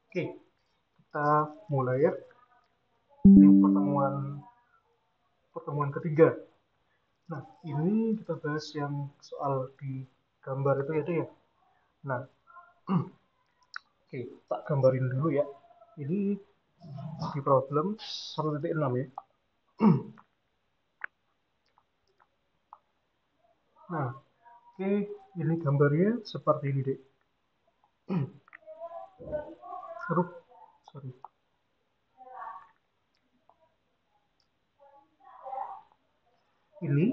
Oke, kita mulai ya. Ini pertemuan pertemuan ketiga. Nah, ini kita bahas yang soal di gambar itu ya, deh ya. Nah, oke, tak gambarin dulu ya. Ini di problem 1.6 ya. Nah, oke, ini gambarnya seperti ini, Dek. Huruf, sorry. Ini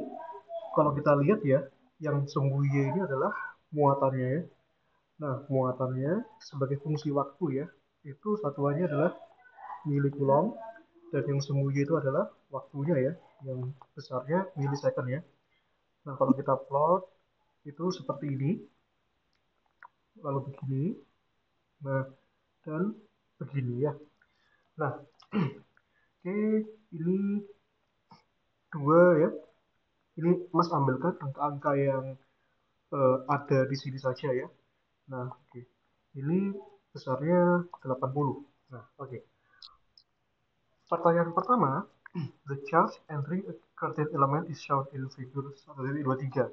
kalau kita lihat ya, yang sumbu Y ini adalah muatannya ya. Nah, muatannya sebagai fungsi waktu ya, itu satuannya adalah milikulom, dan yang sumbu Y itu adalah waktunya ya, yang besarnya milisecond ya. Nah, kalau kita plot itu seperti ini, lalu begini, nah, dan begini ya. Nah, oke, ini dua ya. Ini Mas ambilkan angka-angka yang ada di sini saja ya. Nah, oke. Ini besarnya 80. Nah, oke. Pertanyaan pertama, the charge entering a certain element is shown in figure 1.23.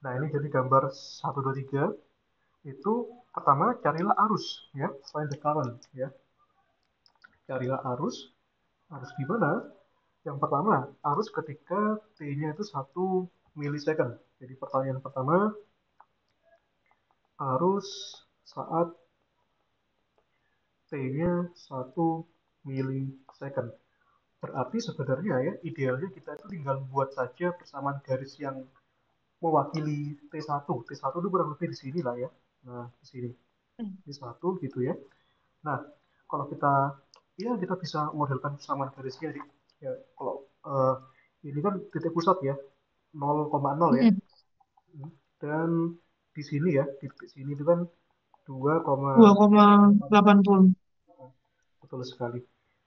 Nah, ini jadi gambar 123. Itu pertama carilah arus ya, find the current ya. Carilah arus. Arus di mana? Yang pertama, arus ketika T-nya itu 1 milisecond. Jadi pertanyaan pertama, arus saat T-nya 1 milisecond. Berarti sebenarnya ya, idealnya kita itu tinggal buat saja persamaan garis yang mewakili T1. T1 itu kurang lebih di sini lah ya. Nah, di sini. T1 gitu ya. Nah, kalau kita ya kita bisa modelkan persamaan garisnya di ya kalau ini kan titik pusat ya 0,0 ya. Dan di sini ya di titik sini itu kan 2,8. 2,80. Betul sekali.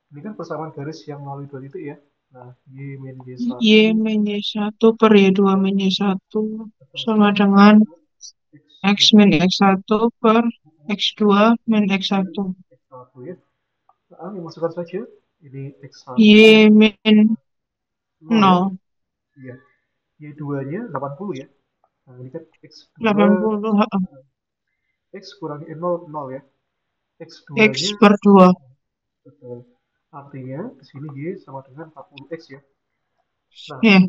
Ini kan persamaan garis yang melalui dua titik ya. Nah, Y min Y Y1 min Y1 per Y2 min Y1 betul sama sekali. dengan X X ya min X1 per X2 min X1. X1 ya. Nah, masukkan saja. Ini X1 Y min 0 ya. 0, Iya. Y2-nya 80 ya. Nah, ini kan X2 80, heeh. X kurangi 0 0 ya. X2-nya X per 2. betul. Artinya di sini Y sama dengan 40X ya. Nah, Ya.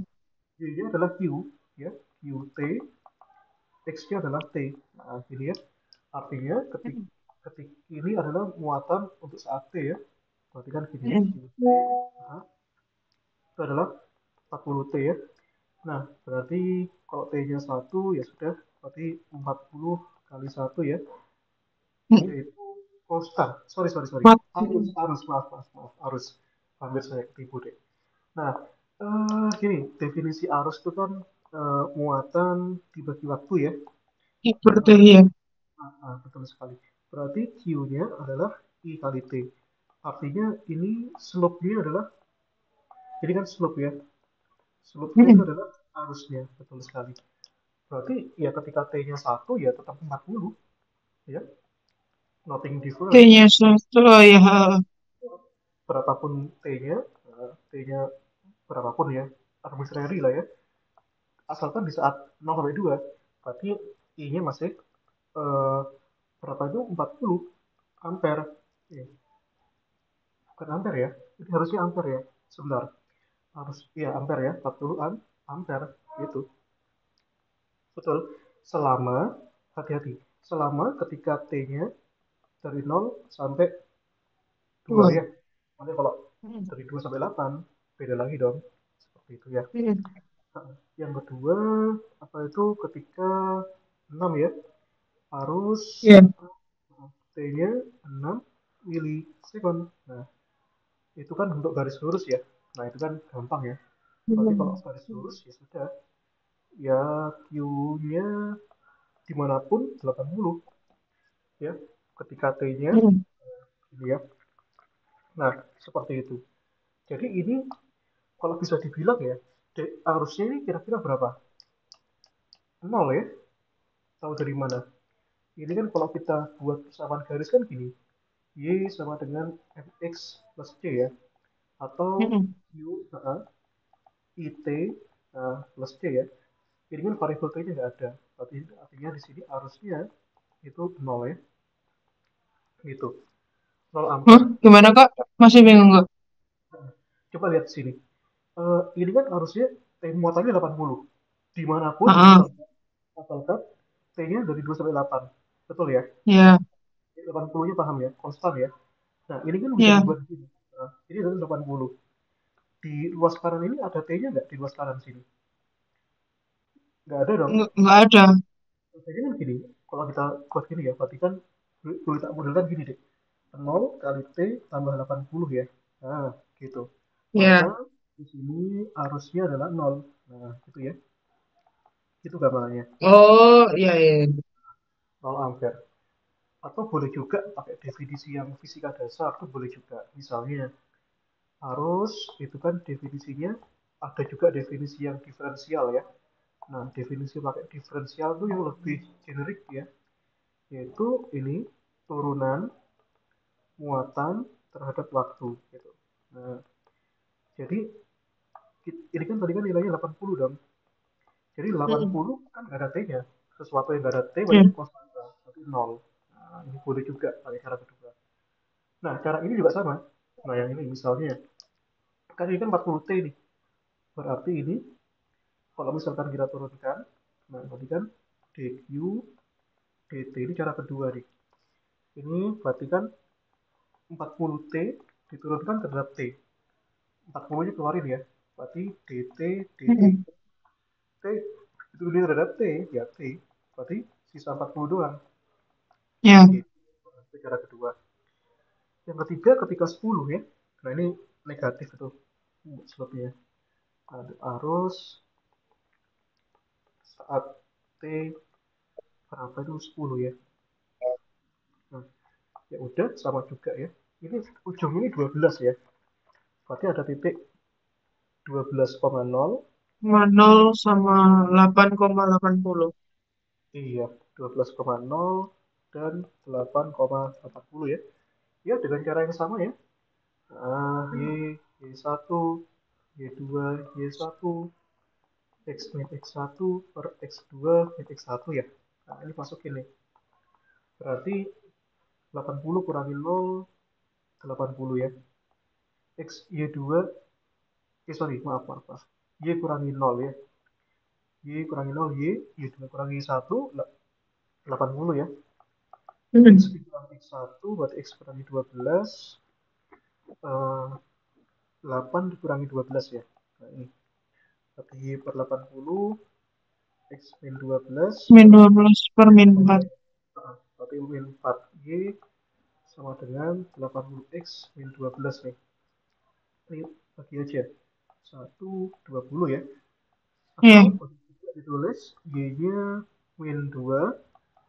Y-nya adalah Q ya. QT, X-nya adalah T. Nah, ini ya. Artinya ketik ini adalah muatan untuk saat T ya. Berarti kan gini ya. QT nah, itu adalah 40T ya. Nah, berarti kalau T-nya 1 ya sudah. Berarti 40 kali 1 ya. Yaitu oh sorry sorry sorry arus 40. arus maaf maaf maaf arus hampir saya ketipu deh. Nah, gini definisi arus itu kan muatan dibagi waktu ya. Y per T, Berarti ya. betul sekali. Berarti Q-nya adalah I kali T. Artinya ini slope-nya adalah ini kan slope ya. Slope-nya itu adalah arusnya betul sekali. Berarti ya ketika T-nya 1 ya tetap 40 ya. Nothing different. T-nya 1, oh ya. Berapapun T-nya, T-nya berapapun ya, arbitrary lah ya. Asalkan di saat 0 sampai 2, berarti I-nya masih eh, berapa itu 40 ampere. Ya, bukan ampere ya. Ini harusnya ampere ya. Sebentar. Harus iya ampere ya, 40 ampere gitu. Betul. Selama hati-hati. Selama ketika T-nya dari 0 sampai 2 Dua. ya. Nanti kalau dari 2 sampai 8 beda lagi dong. Seperti itu ya. Yang kedua, apa itu ketika 6 ya, harus Ya. T-nya 6 milisekund. Nah, itu kan untuk garis lurus ya. Nah, itu kan gampang ya. Berarti kalau garis lurus ya sudah, ya Q-nya dimanapun 80 ya. Ketika T-nya ini ya. Nah, seperti itu. Jadi ini kalau bisa dibilang ya, arusnya ini kira-kira berapa? Nol ya. Tahu dari mana? Ini kan kalau kita buat persamaan garis kan gini. Y sama dengan mx plus c ya, atau Mm-mm. Q IT plus C ya. Ini kan variabel T-nya nggak ada. Berarti artinya di sini arusnya itu nol ya. Gitu. 0 Hah? ampere. Gimana Kak? Masih bingung Kak? Coba lihat di sini. Ini kan arusnya muatannya 80. Dimanapun Ah, asalkan T-nya dari 2 sampai 8. Betul ya? ya, 80-nya paham ya? Konstan ya? Nah, ini kan bisa ya, dibuat di sini. Nah, ini dari 80. Di ruas kanan ini ada T-nya nggak di ruas kanan sini? Nggak ada dong. nggak ada. Jadi kan gini, kalau kita buat gini ya, berarti kan boleh tak modelkan gini deh. 0 kali T tambah 80 ya. Nah, gitu. Maka Ya. di sini arusnya adalah 0. Nah, gitu ya. Itu gambarannya. Oh, iya, iya. 0 ampere. Atau boleh juga pakai definisi yang fisika dasar tuh boleh juga. Misalnya arus itu kan definisinya ada juga definisi yang diferensial ya. Nah, definisi pakai diferensial tuh yang lebih generik ya, yaitu ini turunan muatan terhadap waktu gitu. Nah, jadi ini kan tadi kan nilainya 80 dong. Jadi Mm-mm. 80 kan nggak ada T-nya. Sesuatu yang nggak ada T Ya. berarti konstanta, berarti 0. Nah, ini boleh juga pakai cara kedua. Nah, cara ini juga sama. Nah, yang ini misalnya, kan ini kan 40 T nih. Berarti ini, kalau misalkan kita turunkan, nah tadi kan dq dt ini cara kedua nih. Ini berarti kan 40 T diturunkan terhadap T. 40-nya keluarin ya. Berarti dt dt. Mm-mm. T itu dia terhadap T, ya T. Berarti sisa 40 doang. Ya. Gitu. Itu cara kedua. Yang ketiga ketika 10 ya. Nah ini negatif itu sebabnya. Ada arus saat T berapa itu 10 ya. Nah, ya udah sama juga ya. Ini ujung ini 12 ya. Berarti ada titik 12,0. 0 sama 8,80. Iya, 12,0 dan 8,80 ya. Ya dengan cara yang sama ya. Y1, Y2, Y1, X min X1 per X2 min X1 ya. Nah, ini masukin nih. Berarti 80 kurangi 0, 80 ya. X, Y2, sorry, maaf, maaf, maaf. Y kurangi 0 ya. Y kurangi 0, Y2 kurangi 1, 80 ya. X Mm. dikurangi X1, berarti X kurangi 12, 8 dikurangi 12 ya. Nah, ini. Berarti Y per 80, X min 12 Min per 12 per min 4. berarti min 4Y sama dengan 80X min 12 nih. Ini bagi aja. 1, 20 ya. Atau Iya. ditulis Y-nya min 2,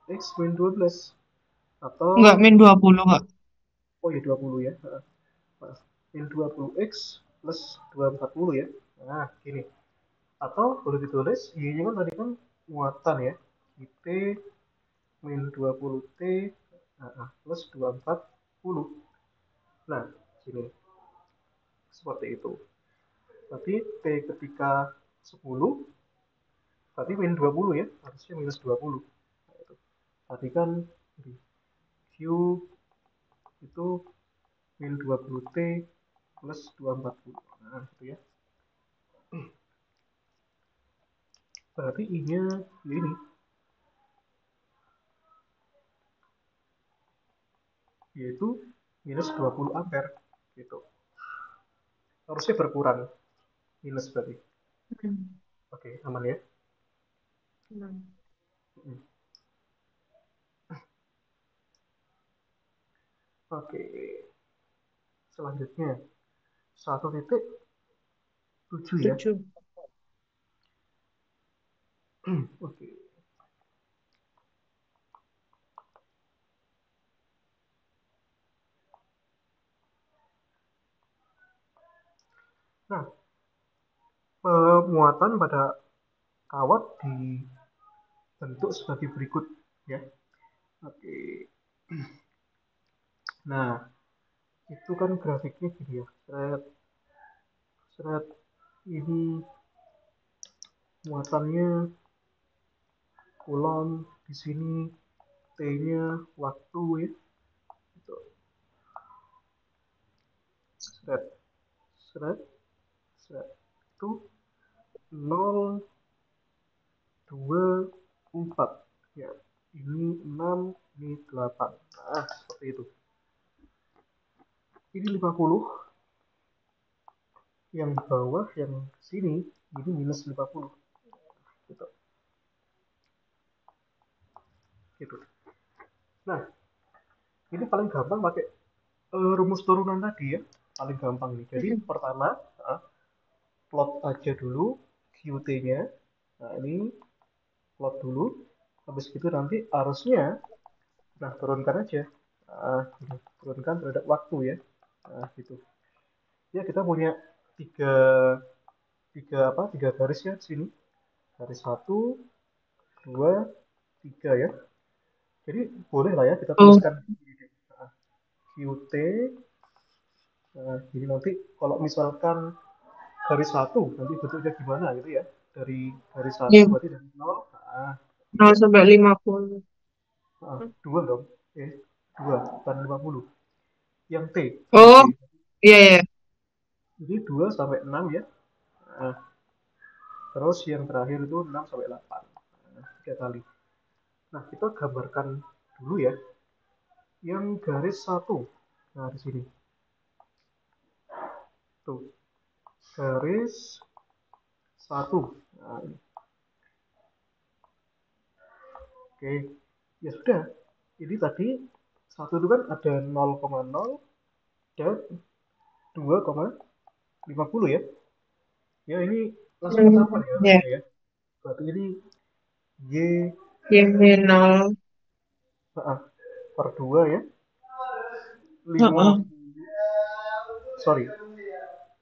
X min 12. Atau, Enggak, min 20 Kak. oh ya 20 ya. Maaf. Min 20X plus 240 ya. Nah, gini. Atau boleh ditulis, Y-nya kan tadi kan muatan ya. IT min 20T plus 240. Nah, sini. Seperti itu. Berarti T ketika 10, berarti min 20 ya. Harusnya minus 20. Nah, itu. Berarti kan Q itu min 20T plus 240. Nah, itu ya. Berarti I-nya ini, yaitu minus 20 ampere. Gitu. Harusnya berkurang. Minus berarti. Mm. Oke, aman ya. Mm. Oke, selanjutnya 1,7 ya. 7. Oke. Nah, pemuatan pada kawat dibentuk sebagai berikut ya. Oke. Nah, itu kan grafiknya gini ya. Seret, seret. Ini muatannya kulon, di sini T-nya waktu ya. Gitu. Seret, seret, seret. Itu 0, 2, 4. Ya, ini 6, ini 8. Nah, seperti itu. Ini 50, yang di bawah, yang sini, ini minus 50. Gitu. Gitu. Nah, ini paling gampang pakai rumus turunan tadi ya. Paling gampang nih. Jadi pertama, plot aja dulu QT-nya. Nah, ini plot dulu. Habis itu nanti arusnya, nah turunkan aja. Nah, turunkan terhadap waktu ya. Nah, gitu. Ya, kita punya tiga, tiga garis ya di sini. Garis satu, dua, tiga ya. Jadi boleh lah ya kita Oh, tuliskan QT. Nah, jadi nanti kalau misalkan garis satu nanti bentuknya gimana gitu ya, dari garis satu iya. berarti dari nol, nah, gitu 0 ya. sampai 50. Nah, dua dong, dua bukan 50, yang T, yang T Oh, iya, iya. jadi 2 sampai 6 ya. Nah, terus yang terakhir itu 6 sampai 8, nah, 3 kali. Nah, kita gambarkan dulu ya yang garis satu. Nah, di sini tuh garis satu. Nah, ini. Oke, ya sudah. Jadi tadi satu itu kan ada 0,0 dan 2,50 ya. Ya, ini langsung ketahuan ya Iya. harusnya ya. Berarti ini Y, Y 0. per 2 ya. lima Heeh. sorry,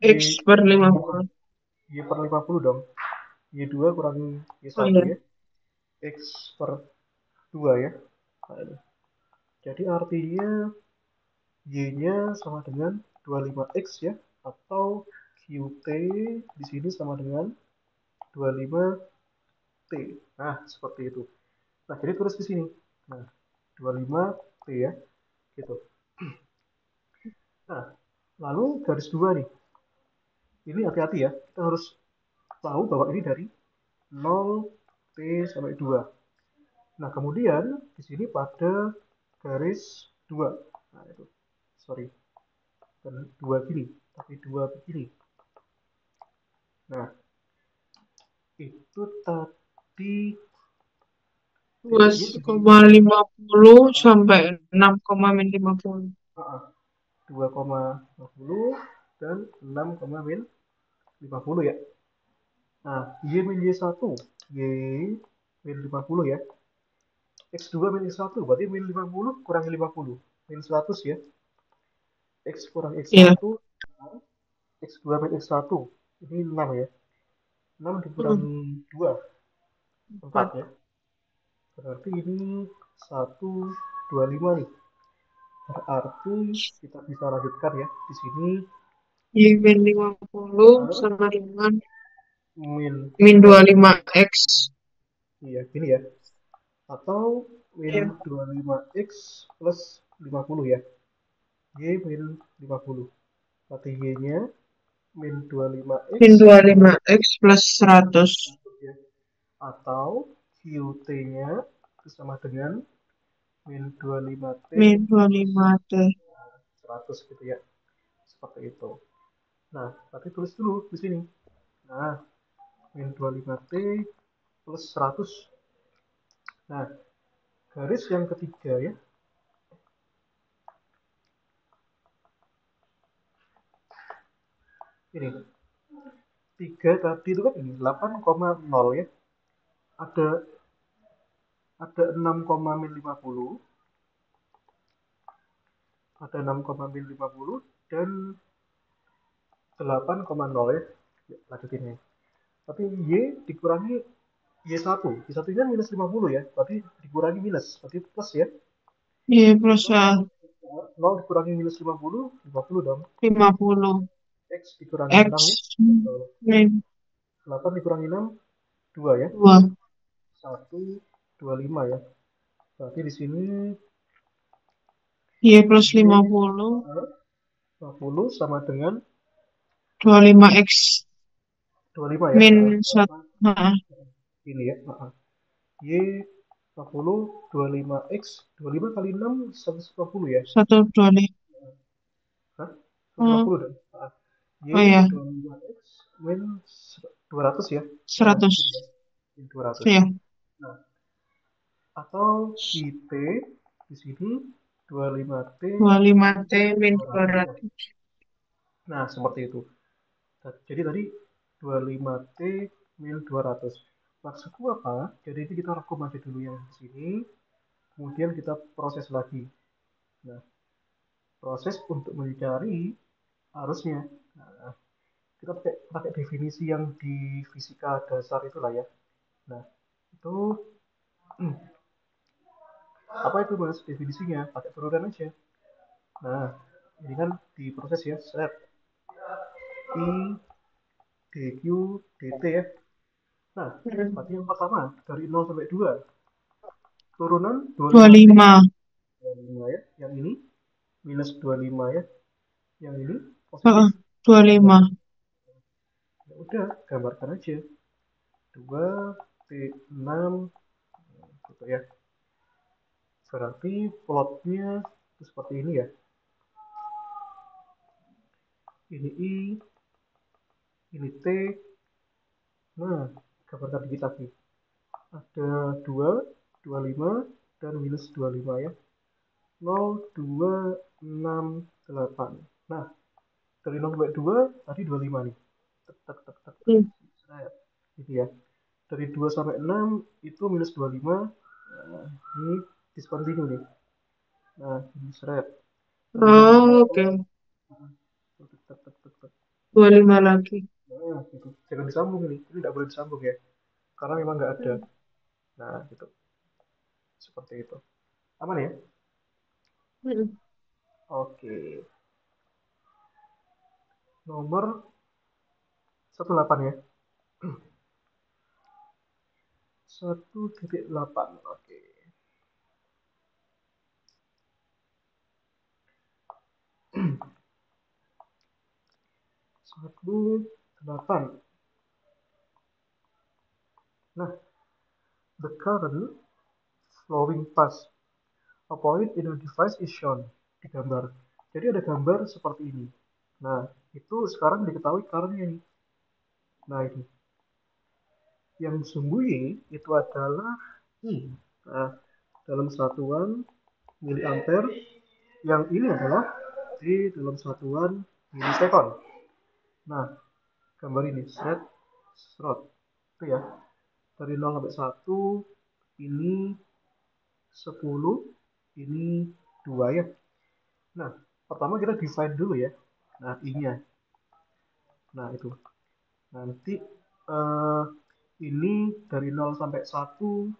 X Y, per Y, 50. Y per 50 dong. Y2 kurangi Oh Y1 iya. ya. X per 2 ya. Nah, ini. Jadi artinya Y-nya sama dengan 25X ya. Atau QT di sini sama dengan 25T. Nah, seperti itu. Nah, jadi tulis di sini. Nah, 25T ya. Gitu. Nah, lalu garis 2 nih. Ini hati-hati ya. Kita harus tahu bahwa ini dari 0T sampai 2. Nah, kemudian di sini pada garis 2. Nah, itu. Sorry. Bukan 2 gini, tapi 2 begini. Nah, itu tadi titiknya di sini. 2,50 sampai 6,50. 2,50 dan 6,50 ya. Nah, Y min Y1. Y min 50 ya. X2 min X1 berarti min 50 kurangi 50. Min 100 ya. X kurang Iya. X1. X2 min X1. Ini 6 ya. 6 Hmm, dikurangi 2. 4 4. ya. Berarti ini 125 nih. Berarti kita bisa lanjutkan ya. Di sini Y min 50 uh, sama dengan min min 25. 25X. Iya, gini ya. Atau min Iya. 25x plus 50 ya. Y min 50. Berarti Y-nya min 25x Min 25X plus 100. ya. Atau QT-nya itu sama dengan min 25T Min plus 25T. 100 gitu ya. Seperti itu. Nah, berarti tulis dulu di sini. Nah, min 25T plus 100. Nah, garis yang ketiga ya. Ini. 3 tadi itu kan ini 8,0 ya. Ada 6, min 50, ada 6, min 50 dan 8,0 ya. Lanjutin ya. Tapi Y dikurangi Y1. Y1-nya minus 50 ya. Berarti dikurangi minus. Berarti plus ya. Y plus A. nol dikurangi minus 50 dong. 50. X dikurangi 6 ya. X Betul. min 8 dikurangi 6, 2 ya. 2. 125 ya. Berarti di sini Y plus Y 50. 50 sama dengan 25X 25 ya. min Nah, 1. ini ya. Y 50, 25X, 25 kali 6, 150 ya. 125. Hah? Oh, 150 dong. Y oh ya, 25X min 200 ya. Nah, ini 100. ya. Min 200. Ya, Nah, atau IT di sini 25T 25T min 200 ya. 200. Nah, seperti itu. Jadi tadi 25T min 200. Maksudku apa? Jadi ini kita rangkum aja dulu yang di sini, kemudian kita proses lagi. Nah, proses untuk mencari arusnya. Nah, kita pakai definisi yang di fisika dasar itulah ya. Nah, itu apa itu mas definisinya? Pakai turunan aja. Nah, ini kan diproses ya, set I dq dt ya. Nah, Hmm. berarti yang pertama dari 0 sampai 2 turunan 25t 25. 25 ya. Yang ini minus 25 ya. Yang ini positif Heeh, 25. 25. Ya udah, gambarkan aja. 2t6 gitu ya. Berarti plotnya seperti ini ya. Ini I, ini T. Nah, gambarkan dikit lagi. Ada 2, 25, dan minus 25 ya. 0, 2, 6, 8. Nah, dari 0 sampai 2, tadi 25 nih. Tek, tek, tek, tek, tek. Hmm. Nah, gitu ya. Dari 2 sampai 6, itu minus 25. Nah, ini discontinue nih. Nah, ini seret. Dari 6 sampai Oh, 8, oke. tek, tek, tek, tek, tek. 25 lagi. Nah, gitu. Jangan disambung ini. Ini tidak boleh disambung ya. Karena memang nggak ada. Hmm. Nah, gitu. Seperti itu. Aman ya? Hmm. Oke. Nomor 18 ya. 1,8. Oke. 1,8. Nah, the current flowing past a point in a device is shown di gambar. Jadi ada gambar seperti ini. Nah, itu sekarang diketahui currentnya nih. Nah, ini. Yang sembunyi itu adalah I. Nah, dalam satuan miliampere. Yang ini adalah di dalam satuan milisekon. Nah, gambar ini set slot itu ya. Dari 0 sampai 1 ini 10, ini 2 ya. Nah, pertama kita define dulu ya. Nah, I-nya. Nah, itu. Nanti eh, ini dari 0 sampai 1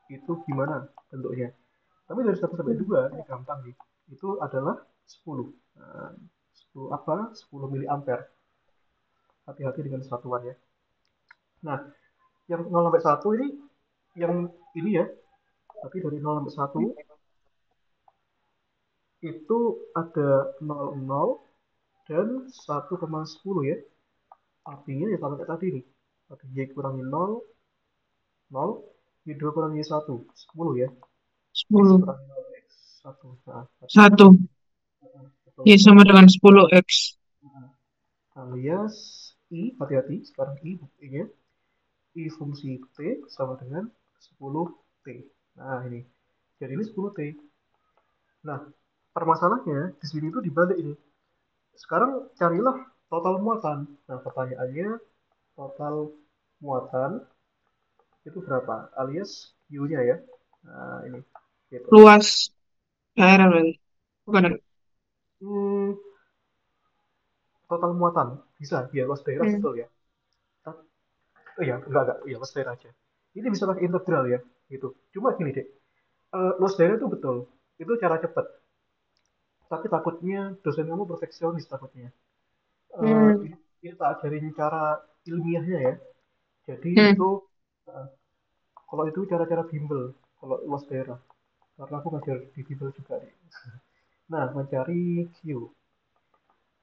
itu gimana bentuknya. Tapi dari 1 sampai 2 ini gampang nih. Itu adalah 10. Nah, 10 apa? 10 miliampere. Hati-hati dengan satuan ya. Nah, yang 0 sampai 1 ini yang ini ya. Tapi dari 0 sampai 1 itu ada 00 dan 1,10 ya. Artinya ya sama kayak tadi nih. Ada Y kurangi 0, 0, Y2 kurangi Y1, 10 ya. X 10. kurangi 0, X 1. Nah, berarti 1. ini betul. Y sama dengan 10X. Alias I, hati-hati, sekarang I buktinya. I fungsi T sama dengan 10T. Nah, ini. Jadi ini 10T. Nah, permasalahannya di sini tuh dibalik ini. Sekarang carilah total muatan. Nah, pertanyaannya total muatan itu berapa? Alias Q-nya ya. Nah, ini gitu. Luas daerah berarti. Bukan. Hmm, total muatan bisa ya luas daerah Hmm. betul ya. Oh ya, enggak, ya luas daerah aja. Ini bisa pakai integral ya, gitu. Cuma gini deh, luas daerah itu betul, itu cara cepat. tapi takutnya dosen kamu perfeksionis takutnya. Hmm. Ini tak ajarin cara ilmiahnya ya. Jadi Hmm. itu eh, kalau itu cara-cara bimbel kalau luas daerah. Karena aku ngajar di bimbel juga nih. Nah, mencari Q.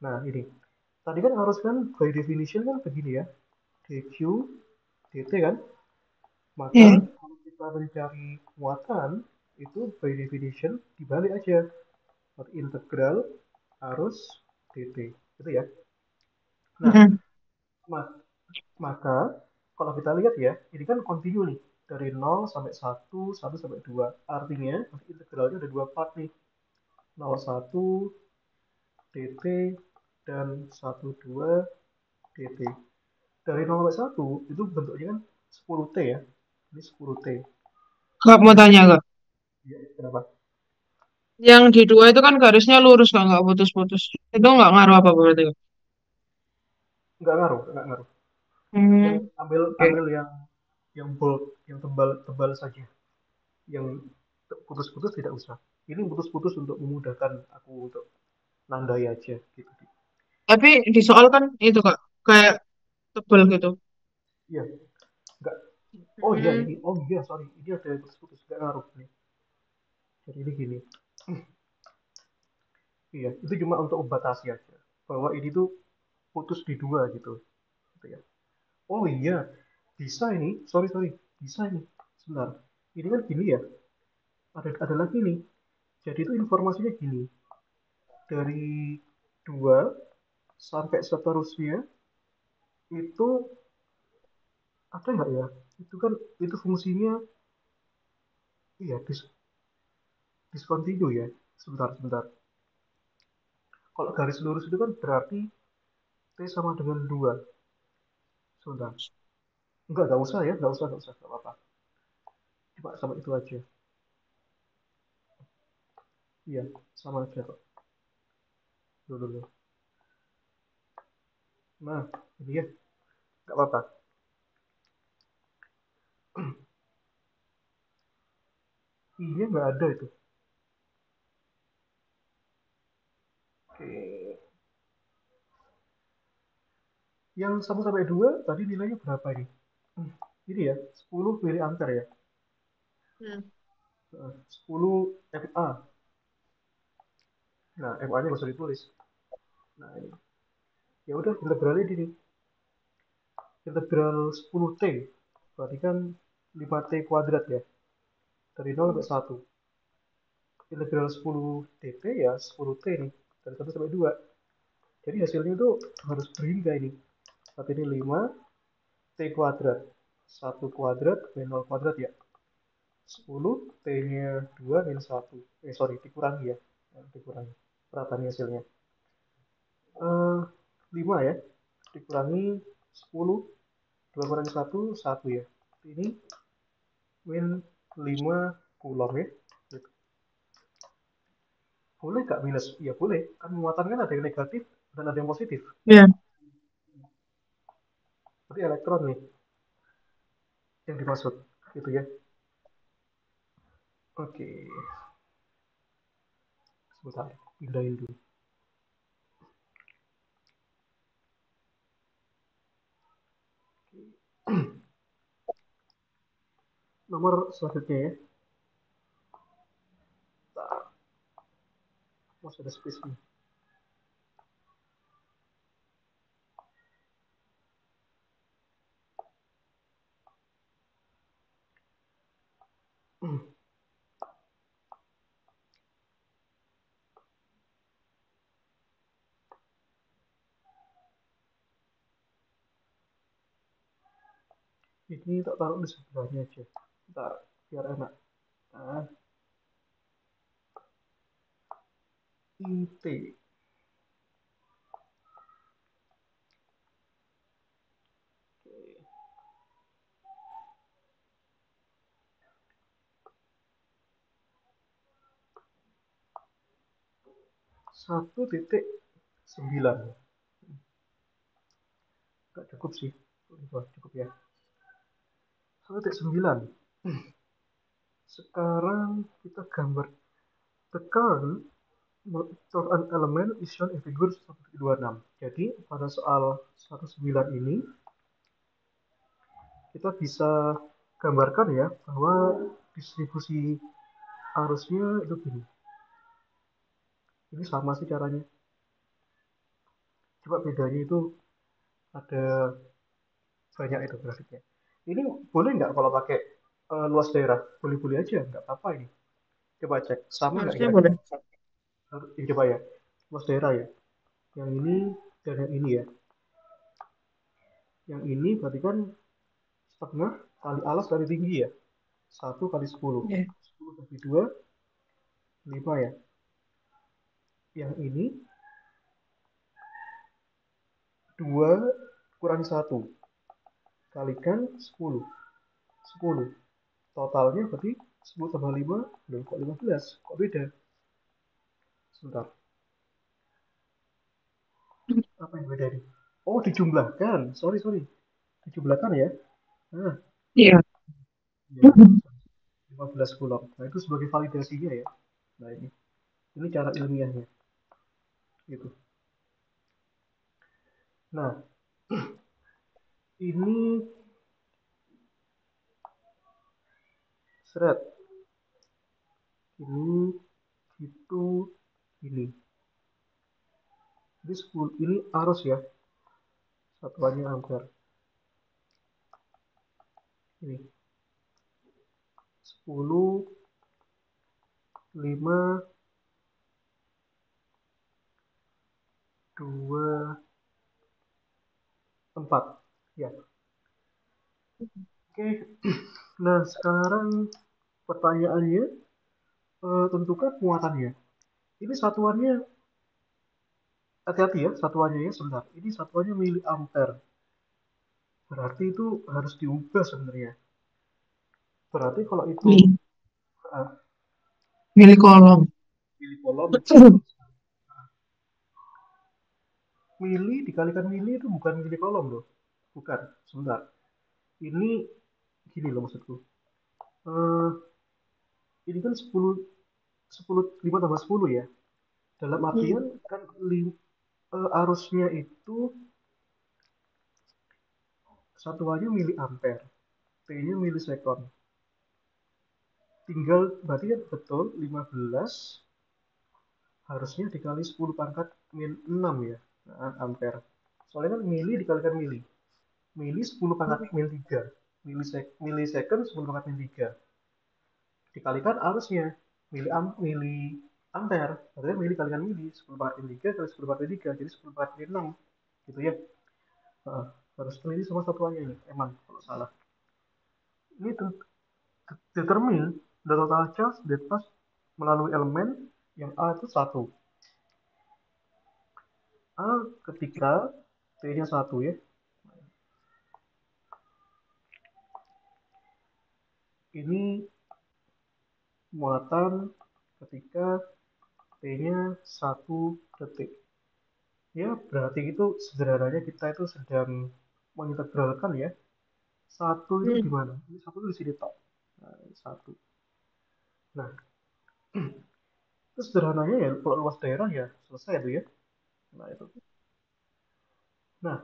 Nah, ini. Tadi kan harus kan by definition kan begini ya. DQ, DT kan. Maka Iya. kalau kita mencari muatan itu by definition dibalik aja. Integral arus DT. Gitu ya. Nah, Hmm. maka kalau kita lihat ya, ini kan kontinu nih. Dari 0 sampai 1, 1 sampai 2. Artinya integralnya ada dua part nih. 01 dt dan 12 dt. Dari 0 sampai 1 itu bentuknya kan 10t ya. Ini 10t. Kak mau Ini tanya kak. ya, kenapa? Yang di dua itu kan garisnya lurus kak, nggak putus-putus. Itu nggak ngaruh apa berarti kak? Enggak ngaruh, enggak ngaruh. Yang Hmm. ambil Oke. ambil yang bold, yang tebal-tebal saja. Yang putus-putus tidak usah. Ini putus-putus untuk memudahkan aku untuk nandai aja gitu. Tapi di soal kan itu kak, kayak tebel gitu. Iya, enggak. Oh iya Hmm. ini, oh iya sorry, ini ada yang putus-putus, enggak ngaruh nih. Jadi ini gini, iya itu cuma untuk membatasi aja bahwa ini tuh putus di dua gitu, gitu ya. Oh iya, bisa ini, sorry sorry, bisa ini. Sebentar, ini kan gini ya, ada lagi nih. Jadi itu informasinya gini, dari dua sampai seterusnya itu ada nggak ya? Itu kan itu fungsinya, iya discontinue ya. Sebentar sebentar. Kalau garis lurus itu kan berarti T sama dengan 2. Sebentar. Enggak usah ya, enggak usah, enggak apa-apa. Cuma sama itu aja. Iya, sama aja kok. Dulu dulu. Nah, ini ya, enggak apa-apa. Iya, enggak ada itu. Oke. Yang 1 sampai 2 tadi nilainya berapa ini? Hmm, ini ya, 10 miliampere ya. Hmm. 10 FA. Nah, FA-nya nggak usah ditulis. Nah, ini. Ya udah, integralnya ini. Integral 10T. Berarti kan 5T kuadrat ya. Dari 0 sampai 1. Integral 10 dt ya 10t nih. Dari 1 sampai 2. Jadi hasilnya itu harus berhingga ini. Saat ini 5 t kuadrat. 1 kuadrat min 0 kuadrat ya. 10 t-nya 2 min 1. Sorry, dikurangi ya. Dikurangi. Perhatian hasilnya. 5 ya. Dikurangi 10. 2 kurangi 1, 1 ya. Ini min 5 kulon ya. Boleh nggak minus? Iya boleh. Kan muatan kan ada yang negatif dan ada yang positif. Ya. Berarti elektron nih yang dimaksud. Gitu ya. Oke. Sebentar. Pindahin dulu. Nomor selanjutnya ya. Bentar. Masih ada space nih. Ini tak taruh di sebelahnya aja. Bentar. Biar enak. Nah, IT. 1,9. Gak cukup sih. Cukup ya. 1,9. Sekarang kita gambar the current. of an element is shown in figure 1.26. Jadi pada soal 19 ini kita bisa gambarkan ya bahwa distribusi arusnya itu gini. Ini sama sih caranya. Coba bedanya itu ada banyak itu grafiknya. Ini boleh nggak kalau pakai luas daerah? Boleh-boleh aja, nggak apa-apa ini. Coba cek, sama nggak Harusnya boleh. kira-kira? Ini coba ya, luas daerah ya. Yang ini dan yang ini ya. Yang ini berarti kan setengah kali alas kali tinggi ya. 1 kali 10. Ya. 10 bagi 2, 5 ya. Yang ini 2 kurangi 1. Kalikan 10. 10. Totalnya berarti 10 tambah 5, loh kok 15? Kok beda? Sebentar. Apa yang beda nih? Oh, dijumlahkan. Sorry, sorry. Dijumlahkan ya. Nah, Iya. ya. 15 coulomb. Nah, itu sebagai validasinya ya. Nah, ini cara ilmiahnya. Gitu. Nah, ini seret. Ini, itu, ini. Ini 10, ini arus ya. Satuannya ampere. Ini 10, 5, 2, 4. Ya. Oke. Nah, sekarang pertanyaannya, tentukan muatannya. Ini satuannya, hati-hati ya, satuannya ya, sebentar. Ini satuannya miliampere. Berarti itu harus diubah sebenarnya. Berarti kalau itu Mili, uh, mili kolom. mili kolom, mili dikalikan mili itu bukan mili kolom loh. Bukan, sebentar. Ini gini loh maksudku. Uh, ini kan 10, 10, 5 tambah 10 ya. Dalam artian kan arusnya itu satuannya miliampere, T-nya milisekon. Tinggal berarti kan betul 15 harusnya dikali 10 pangkat min 6 ya. Nah, ampere. Soalnya kan mili dikalikan mili. Mili 10 pangkat min 3. Milisecond 10 pangkat min 3. Dikalikan arusnya. Mili ampere. Berarti mili kalikan mili. 10 pangkat min 3 kali 10 pangkat min 3. Jadi 10 pangkat min 6. Gitu ya. Nah, harus teliti sama satuannya ini. Emang kalau salah. Ini determine the total charge that pass melalui elemen yang A itu 1. A ketika T-nya 1 ya. Ini muatan ketika T-nya 1 detik. Ya, berarti itu sederhananya kita itu sedang mengintegralkan ya. Satu itu di mana? Ini satu itu di sini tok. Nah, satu. Nah, itu sederhananya ya, kalau luas daerah ya selesai itu ya. Nah, itu. Nah,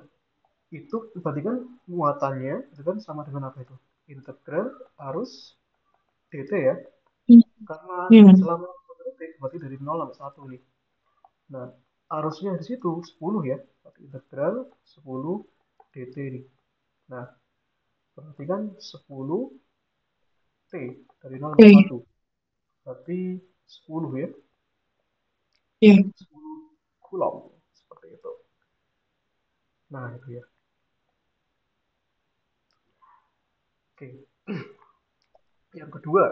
itu berarti kan muatannya itu kan sama dengan apa itu? Integral arus dt ya. Karena Hmm. selama 1 detik berarti dari 0 sampai 1 nih. Nah, arusnya di situ 10 ya. Berarti integral 10 dt nih. Nah, berarti kan 10 T dari 0 sampai Oke. 1. Berarti 10 ya. Iya. 10 coulomb. Seperti itu. Nah, itu ya. Oke. Yang kedua,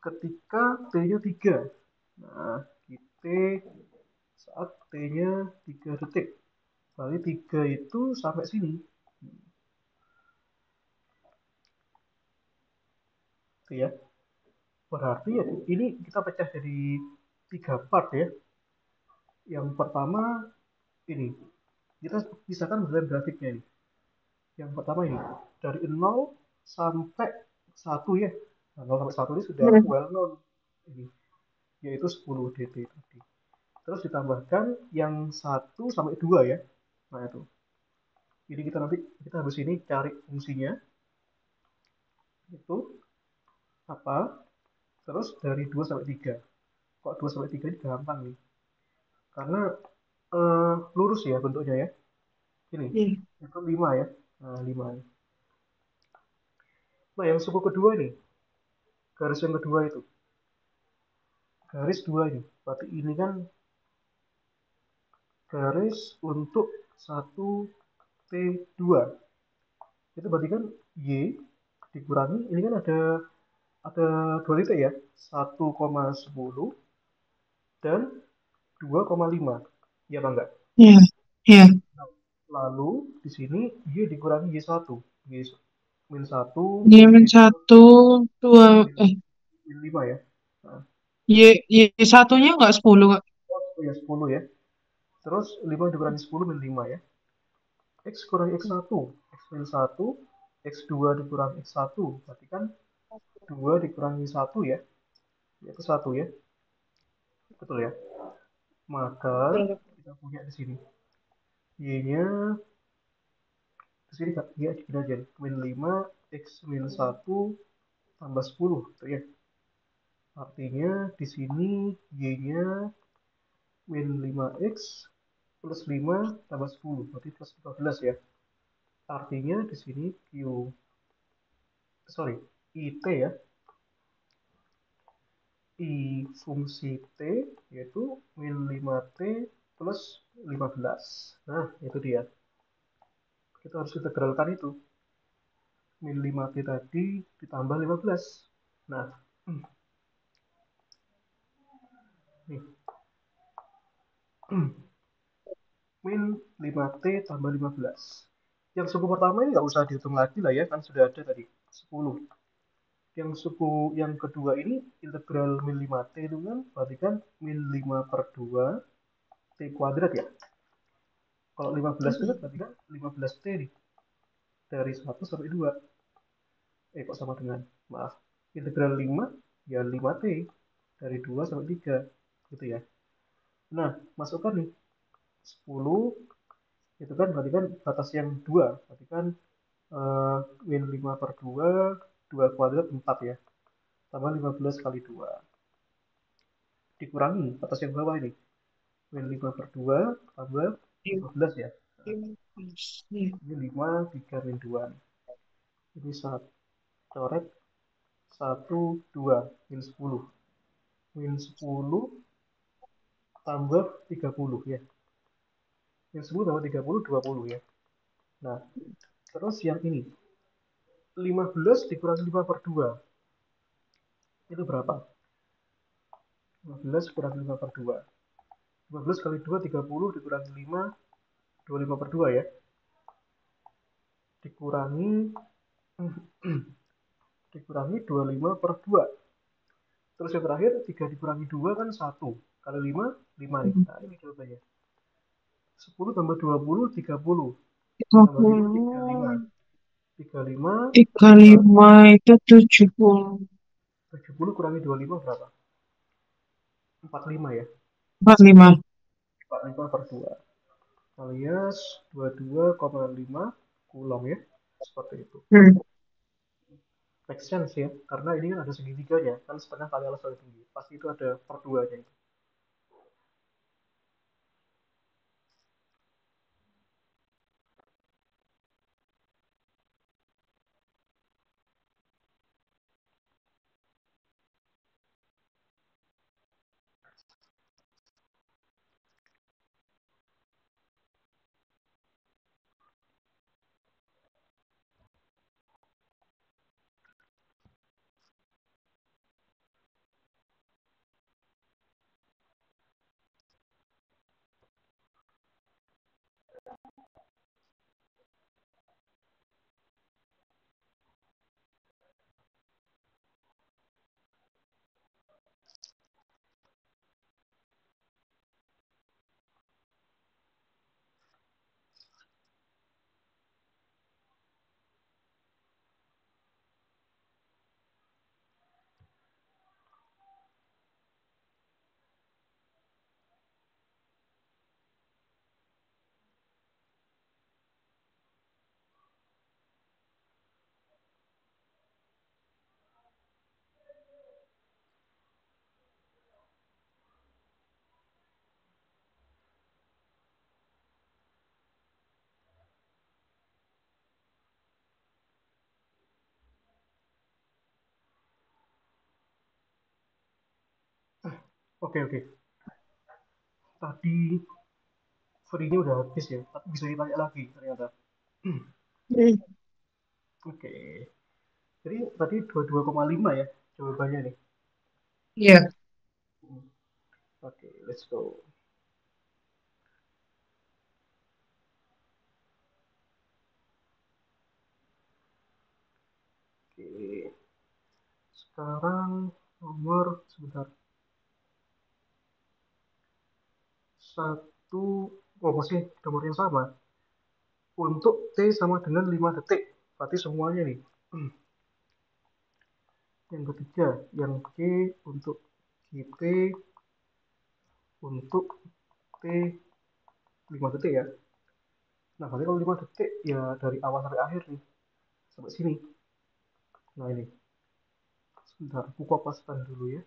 ketika T-nya 3. Nah, kita saat T-nya 3 detik. Berarti 3 itu sampai sini. Itu ya. Berarti ya, ini kita pecah jadi 3 part ya. Yang pertama ini. Kita pisahkan berdasarkan grafiknya ini. Yang pertama ini. Dari 0 sampai 1 ya. Nah, 0 sampai 1 ini sudah Hmm. well known. Ini. yaitu 10 dt tadi. Terus ditambahkan yang 1 sampai 2 ya. Nah itu. Jadi kita habis ini cari fungsinya itu apa. Terus dari 2 sampai 3. Kok 2 sampai 3 ini gampang nih. Karena lurus ya bentuknya ya. Ini. Iya. Itu 5 ya. Nah, 5. Nah, yang suku kedua nih. Garis yang kedua itu. Garis 2 ini. Berarti ini kan garis untuk 1T2. Itu berarti kan Y dikurangi, ini kan ada 2 titik ya. 1,10 dan 2,5. Iya apa enggak? Iya. Iya. Nah, lalu di sini Y dikurangi Y1. Y min 1, Y min Y2, satu, dua, min, min 5 ya. Nah, Y satunya nggak 10 Kak. oh ya 10 ya. Terus 5 dikurangi 10 min 5 ya. X kurangi X1. X min 1. X2 dikurangi X1. Berarti kan 2 dikurangi 1 ya. Yaitu 1 ya. Betul ya. Maka kita punya di sini. Y-nya di sini Kak. Y gini aja. Min 5 X min 1 tambah 10. Tuh ya. Artinya di sini Y-nya min 5X plus 5 tambah 10. Berarti plus 15 ya. Artinya di sini sorry, IT ya. I fungsi T yaitu min 5T plus 15. Nah, itu dia. Kita harus integralkan itu. Min 5T tadi ditambah 15. Nah, nih. Min 5T tambah 15. Yang suku pertama ini nggak usah dihitung lagi lah ya, kan sudah ada tadi 10. Yang suku yang kedua ini integral min 5T itu kan berarti kan min 5 per 2 T kuadrat ya. Kalau 15 itu kan berarti kan 15T nih. Dari 1 sampai 2. Kok sama dengan, maaf, integral 5 ya 5T dari 2 sampai 3 gitu ya. Nah, masukkan nih 10 itu kan berarti kan batas yang 2 berarti kan min 5 per 2 2 kuadrat 4 ya, tambah 15 kali 2 dikurangi batas yang bawah ini min 5 per 2 tambah 15 ya. Nah, ini 5 3 min 2 nih. Ini saat coret 1 2 min 10, min 10 tambah 30 ya. Yang 10 tambah 30, 20 ya. Nah, terus yang ini. 15 dikurangi 5 per 2. Itu berapa? 15 kurangi 5 per 2. 15 kali 2, 30 dikurangi 5, 25 per 2 ya. Dikurangi dikurangi 25 per 2. Terus yang terakhir, 3 dikurangi 2 kan 1. Kali 5, 5 nih. Nah, ini jawabannya. 10 tambah 20, 30. Tambah 5, 35. 30, 35 kurang 35 itu 70. 70 kurangi 25 berapa? 45 ya. 45. 45 per 2 alias 22,5 kulom ya. Seperti itu. Hmm. Make sense ya. Karena ini kan ada segitiganya. Kan setengah kali alas kali tinggi. Pasti itu ada per 2-nya itu. Oke, oke. Tadi free-nya udah habis ya, tapi bisa ditanya lagi ternyata. Hmm. Oke. Jadi tadi 22,5 ya jawabannya nih. Iya. Oke, let's go. Oke, sekarang nomor sebentar. Satu, oh masih nomor yang sama. Untuk T sama dengan 5 detik. Berarti semuanya nih. Yang ketiga, yang G untuk GT untuk T 5 detik ya. Nah, berarti kalau 5 detik ya dari awal sampai akhir nih. Sampai sini. Nah, ini. Sebentar, aku kopaskan dulu ya.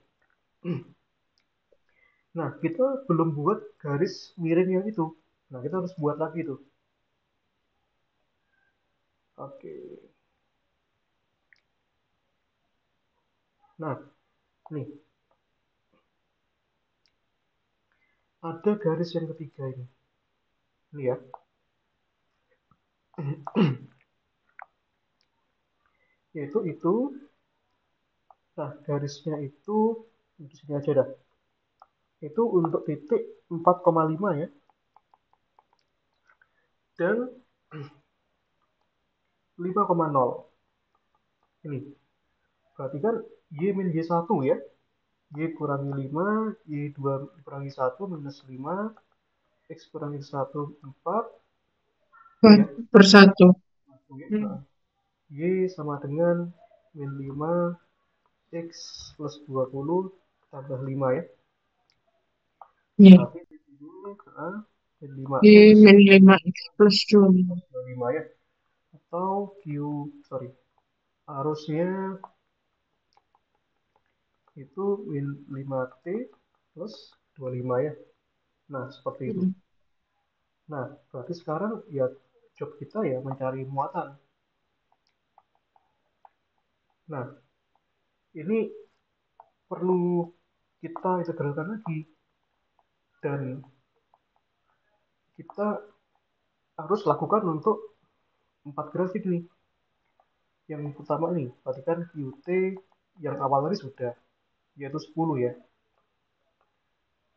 Nah, kita belum buat garis miring yang itu. Nah, kita harus buat lagi tuh. Oke. Nah, nih. Ada garis yang ketiga ini. Ini ya. Yaitu itu. Nah, garisnya itu di sini aja dah. Itu untuk titik 4,5 ya. Dan 5,0. Ini. Berarti kan Y min Y1 ya. Y kurangi 5, Y2 kurangi 1 minus 5, X kurangi 1, 4. Ini Buat ya. persatu. Y, Hmm. Y sama dengan min 5, X plus 20 tambah 5 ya. Iya. Berarti di sini min 5X Y min 5X plus 2. plus 25 ya. Atau Q, sorry, harusnya itu min 5T plus 25 ya. Nah, seperti itu. Hmm. Nah, berarti sekarang ya job kita ya mencari muatan. Nah, ini perlu kita integralkan lagi. Dan kita harus lakukan untuk 4 grafik nih. Yang pertama nih, perhatikan QT yang awal tadi sudah, yaitu 10 ya.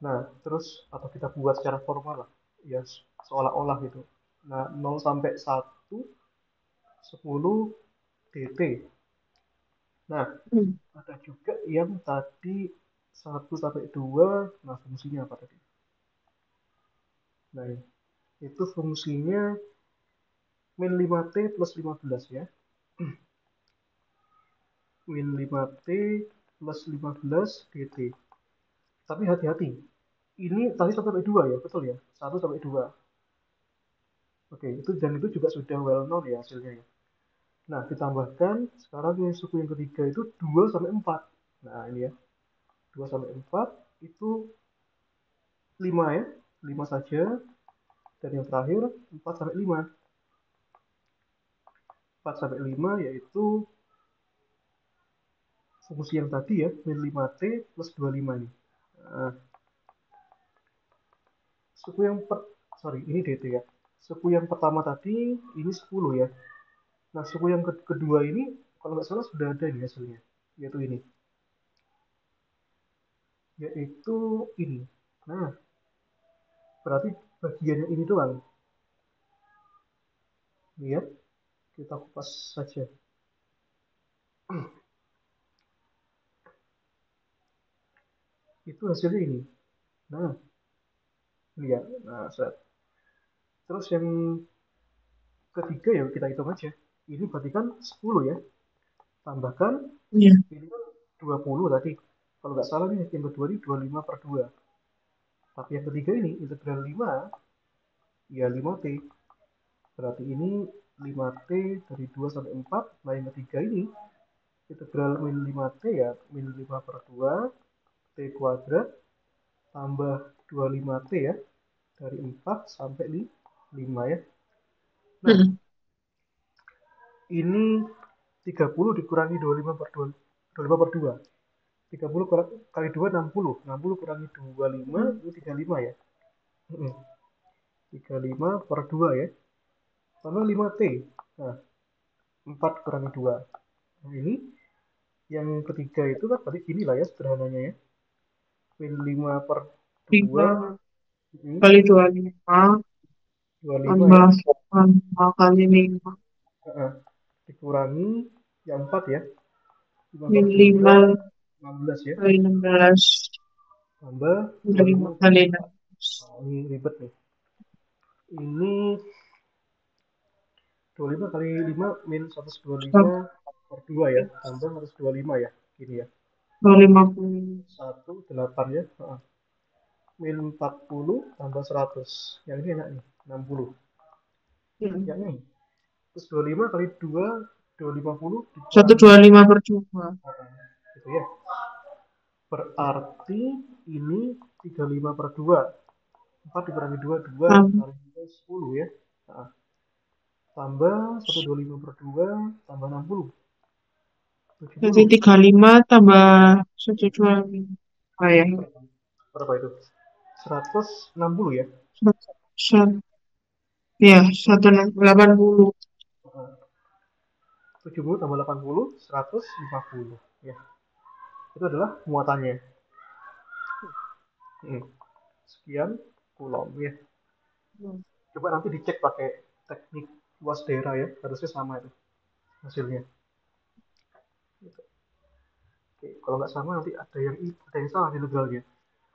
Nah, terus atau kita buat secara formal lah, ya seolah-olah gitu. Nah, 0 sampai 1, 10 dt. Nah, Hmm. ada juga yang tadi 1 sampai 2, nah fungsinya apa tadi? Nah, itu fungsinya min 5T plus 15 ya. Min 5T plus 15 dt. Tapi hati-hati, ini tadi 1 sampai 2 ya, betul ya? 1 sampai 2. Oke, itu dan itu juga sudah well known ya hasilnya ya. Nah, ditambahkan sekarang yang suku yang ketiga itu 2 sampai 4. Nah, ini ya. 2 sampai 4 itu 5 ya. 5 saja. Dan yang terakhir 4 sampai 5. 4 sampai 5 yaitu fungsi yang tadi ya, min 5T plus 25 ini. Nah, suku yang sorry, ini dt ya. Suku yang pertama tadi ini 10 ya. Nah, suku yang kedua ini kalau nggak salah sudah ada nih hasilnya, yaitu ini. Yaitu ini. Nah, berarti bagiannya ini doang. Lihat, kita kupas saja. Itu hasilnya ini. Nah, lihat. Nah, set. Terus yang ketiga ya kita hitung aja. Ini berarti kan 10 ya. Tambahkan, Iya. ini kan 20 tadi. Kalau nggak salah nih, yang kedua ini 25 per 2. Tapi yang ketiga ini, integral 5, ya 5T. Berarti ini 5T dari 2 sampai 4. Nah, yang ketiga ini, integral min 5T ya, min 5 per 2, T kuadrat, tambah 25T ya, dari 4 sampai 5 ya. Nah, Hmm. ini 30 dikurangi 25 per 2, 25 per 2. 30 kali 2 60. 60 kurangi 25 Hmm. itu 35 ya. 35 per 2 ya. Tambah 5T. Nah, 4 kurangi 2. Nah, ini yang ketiga itu kan tadi gini lah ya sederhananya ya. Min 5 per 2 5 ini kali 25 25 ya. tambah 5 kali 5 Heeh. Dikurangi yang 4 ya. 5 per min 3 5 16 ya. kali 16 Tambah tambah 5 25 per kali 4. 16 Nah, ini ribet nih. Ini 25 kali 5 min 125 per 2 ya. Tambah 125 ya. Gini ya. 150. 18 ya. Heeh. Min 40 tambah 100. Yang ini enak nih. 60. Hmm. Yang ini. Terus 25 kali 2, 250 seratus dikurangi. dua puluh lima per 2. Gitu ya. Berarti ini 35 per 2. 4 dikurangi 2, 2 kali 2, 10 ya. Nah, tambah 125 per 2, tambah 60. Jadi 70. 35 tambah 125. Ah, ya. Berapa itu? 160 ya. Sat- Ya, 180. 70 tambah 80, 150. Ya, itu adalah muatannya. Hmm. Sekian kulom ya. Coba nanti dicek pakai teknik wasdera ya. Harusnya sama itu hasilnya. Oke, kalau nggak sama nanti ada yang salah di legalnya.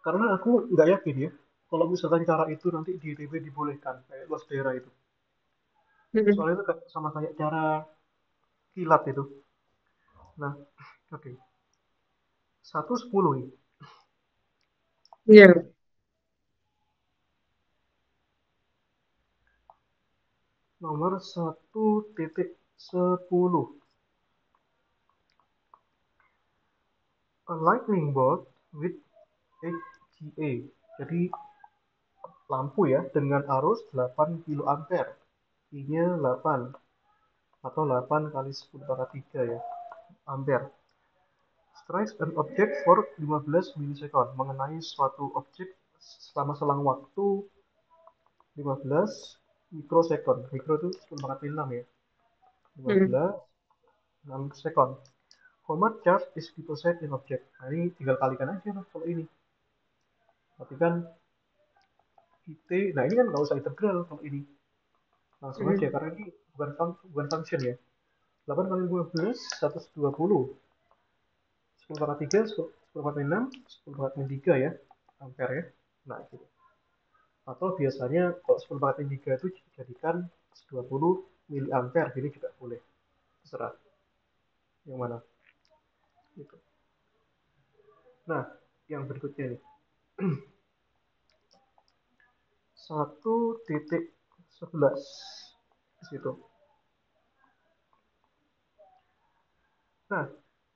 Karena aku nggak yakin ya. Kalau misalkan cara itu nanti di ITB dibolehkan kayak wasdera itu. Hmm. Soalnya itu sama kayak cara kilat itu. Nah, oke. 110 nih. Iya. Nomor 1.10. A lightning bolt with 8 GA. Jadi lampu ya dengan arus 8 kiloampere. I-nya 8 atau 8 kali 10 pangkat 3 ya. Ampere. Strikes an object for 15 milisekund. Mengenai suatu objek selama selang waktu 15 mikrosekund. Mikro itu 10 pangkat 6 ya. Hmm. 15 6 sekund. How much charge is deposit in object? Nah, ini tinggal kalikan aja lah kalau ini. Tapi kan IT, nah ini kan nggak usah integral kalau ini. Langsung aja, Hmm. karena ini bukan function ya. 8 kali 15, 120. 10 pangkat 3, 10 pangkat 6, 10 pangkat 3 ya. Ampere ya. Nah, gitu. Atau biasanya kalau 10 pangkat 3 itu dijadikan 120 mili ampere, jadi juga boleh. Terserah yang mana. Gitu. Nah, yang berikutnya nih. 1.11 di situ. Nah,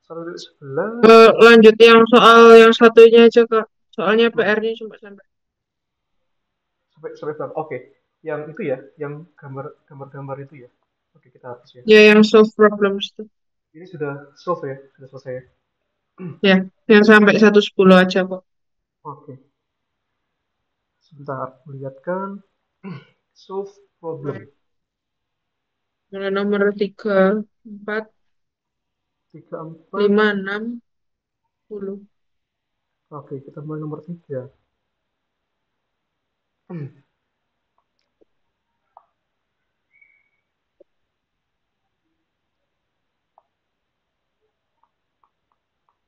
1.11 Lanjut yang soal yang satunya aja, Kak. Soalnya PR-nya cuma sampai. sampai sampai berapa? Oke, yang itu ya, yang gambar-gambar itu ya. Oke, kita hapus ya. Ya, yang solve problems itu. Ini sudah solve ya, sudah selesai ya. Ya, yang sampai 110 aja kok. Oke, sebentar, lihatkan solve Hmm. problem. Mulai nomor 3, 4, 3 4. 5, 6, 10. Oke, kita mulai nomor 3.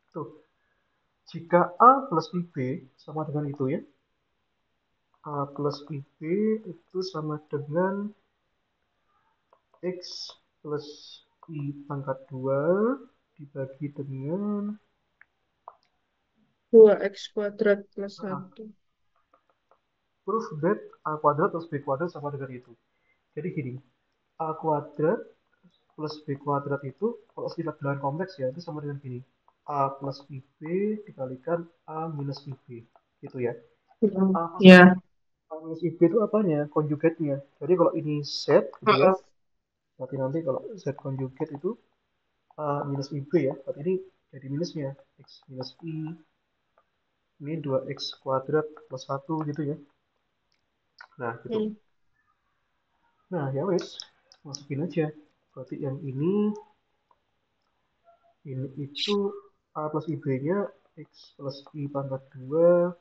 Tuh, jika A plus IB sama dengan itu ya. A plus IB itu sama dengan X plus I pangkat 2 dibagi dengan 2x kuadrat plus ah, 1. proof that A kuadrat plus B kuadrat sama dengan itu. Jadi gini, A kuadrat plus B kuadrat itu kalau sifat bilangan kompleks ya itu sama dengan gini. A plus IB dikalikan A minus IB. Gitu ya. A plus, Ya. A minus IB itu apanya? Konjugatnya. Jadi kalau ini Z gitu ya. Heeh. Berarti nanti kalau Z konjugat itu A minus IB ya. Berarti ini jadi minusnya x minus i, ini 2x kuadrat plus 1 gitu ya. Nah gitu. Hmm. Nah ya wes, masukin aja. Berarti yang ini itu a plus ib-nya x plus i pangkat 2,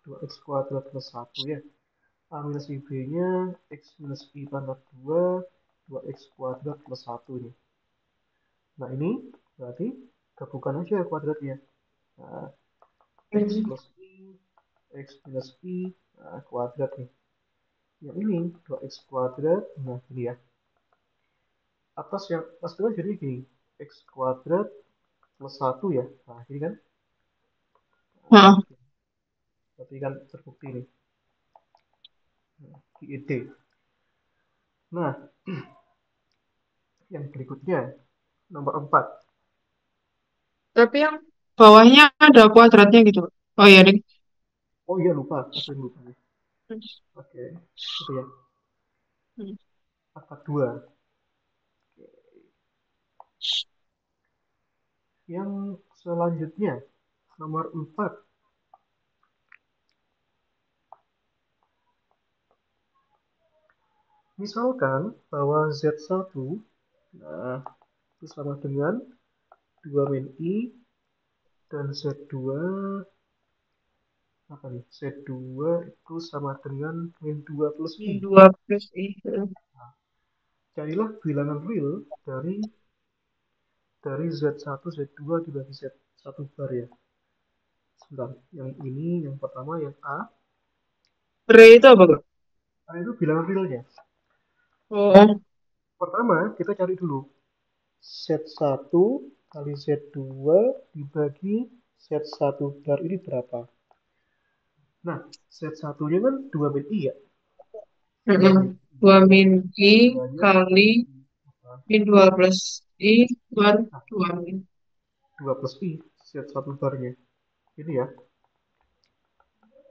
2x kuadrat plus 1 ya. A minus ib-nya x minus i pangkat 2, 2x kuadrat plus 1 ini. Nah ini berarti gabungkan aja kuadratnya. Nah, x Hmm. plus i, x minus i, nah, kuadrat nih. Yang ini 2x kuadrat, nah ini ya. Atas yang atas itu jadi gini, x kuadrat plus 1 ya. Nah ini kan, Ah, berarti kan terbukti nih. GED. Nah, yang berikutnya, nomor 4. tapi yang bawahnya ada kuadratnya gitu. Oh iya, Dik. Oh iya lupa, aku yang lupa nih. Hmm. Oke, itu ya, Hmm. angka 2. Yang selanjutnya, nomor 4. Misalkan bahwa Z1, nah, itu sama dengan 2 min I, dan Z2, apa nih, Z2 itu sama dengan min 2 plus Min I. 2 plus I. Carilah bilangan real dari Z1, Z2 dibagi Z1 bar ya. Sebentar, yang ini, yang pertama, yang A. Ray itu apa, Kak? A itu bilangan realnya. Oh, Pertama, kita cari dulu. Z1 kali Z2 dibagi Z1 bar ini berapa? Nah, Z1-nya kan 2 min I ya. 2 min I 2 kan min I 2-nya 2 kali plus I. min 2 plus I per Nah, 2 min. 2 plus I, Z1 barnya. Ini ya,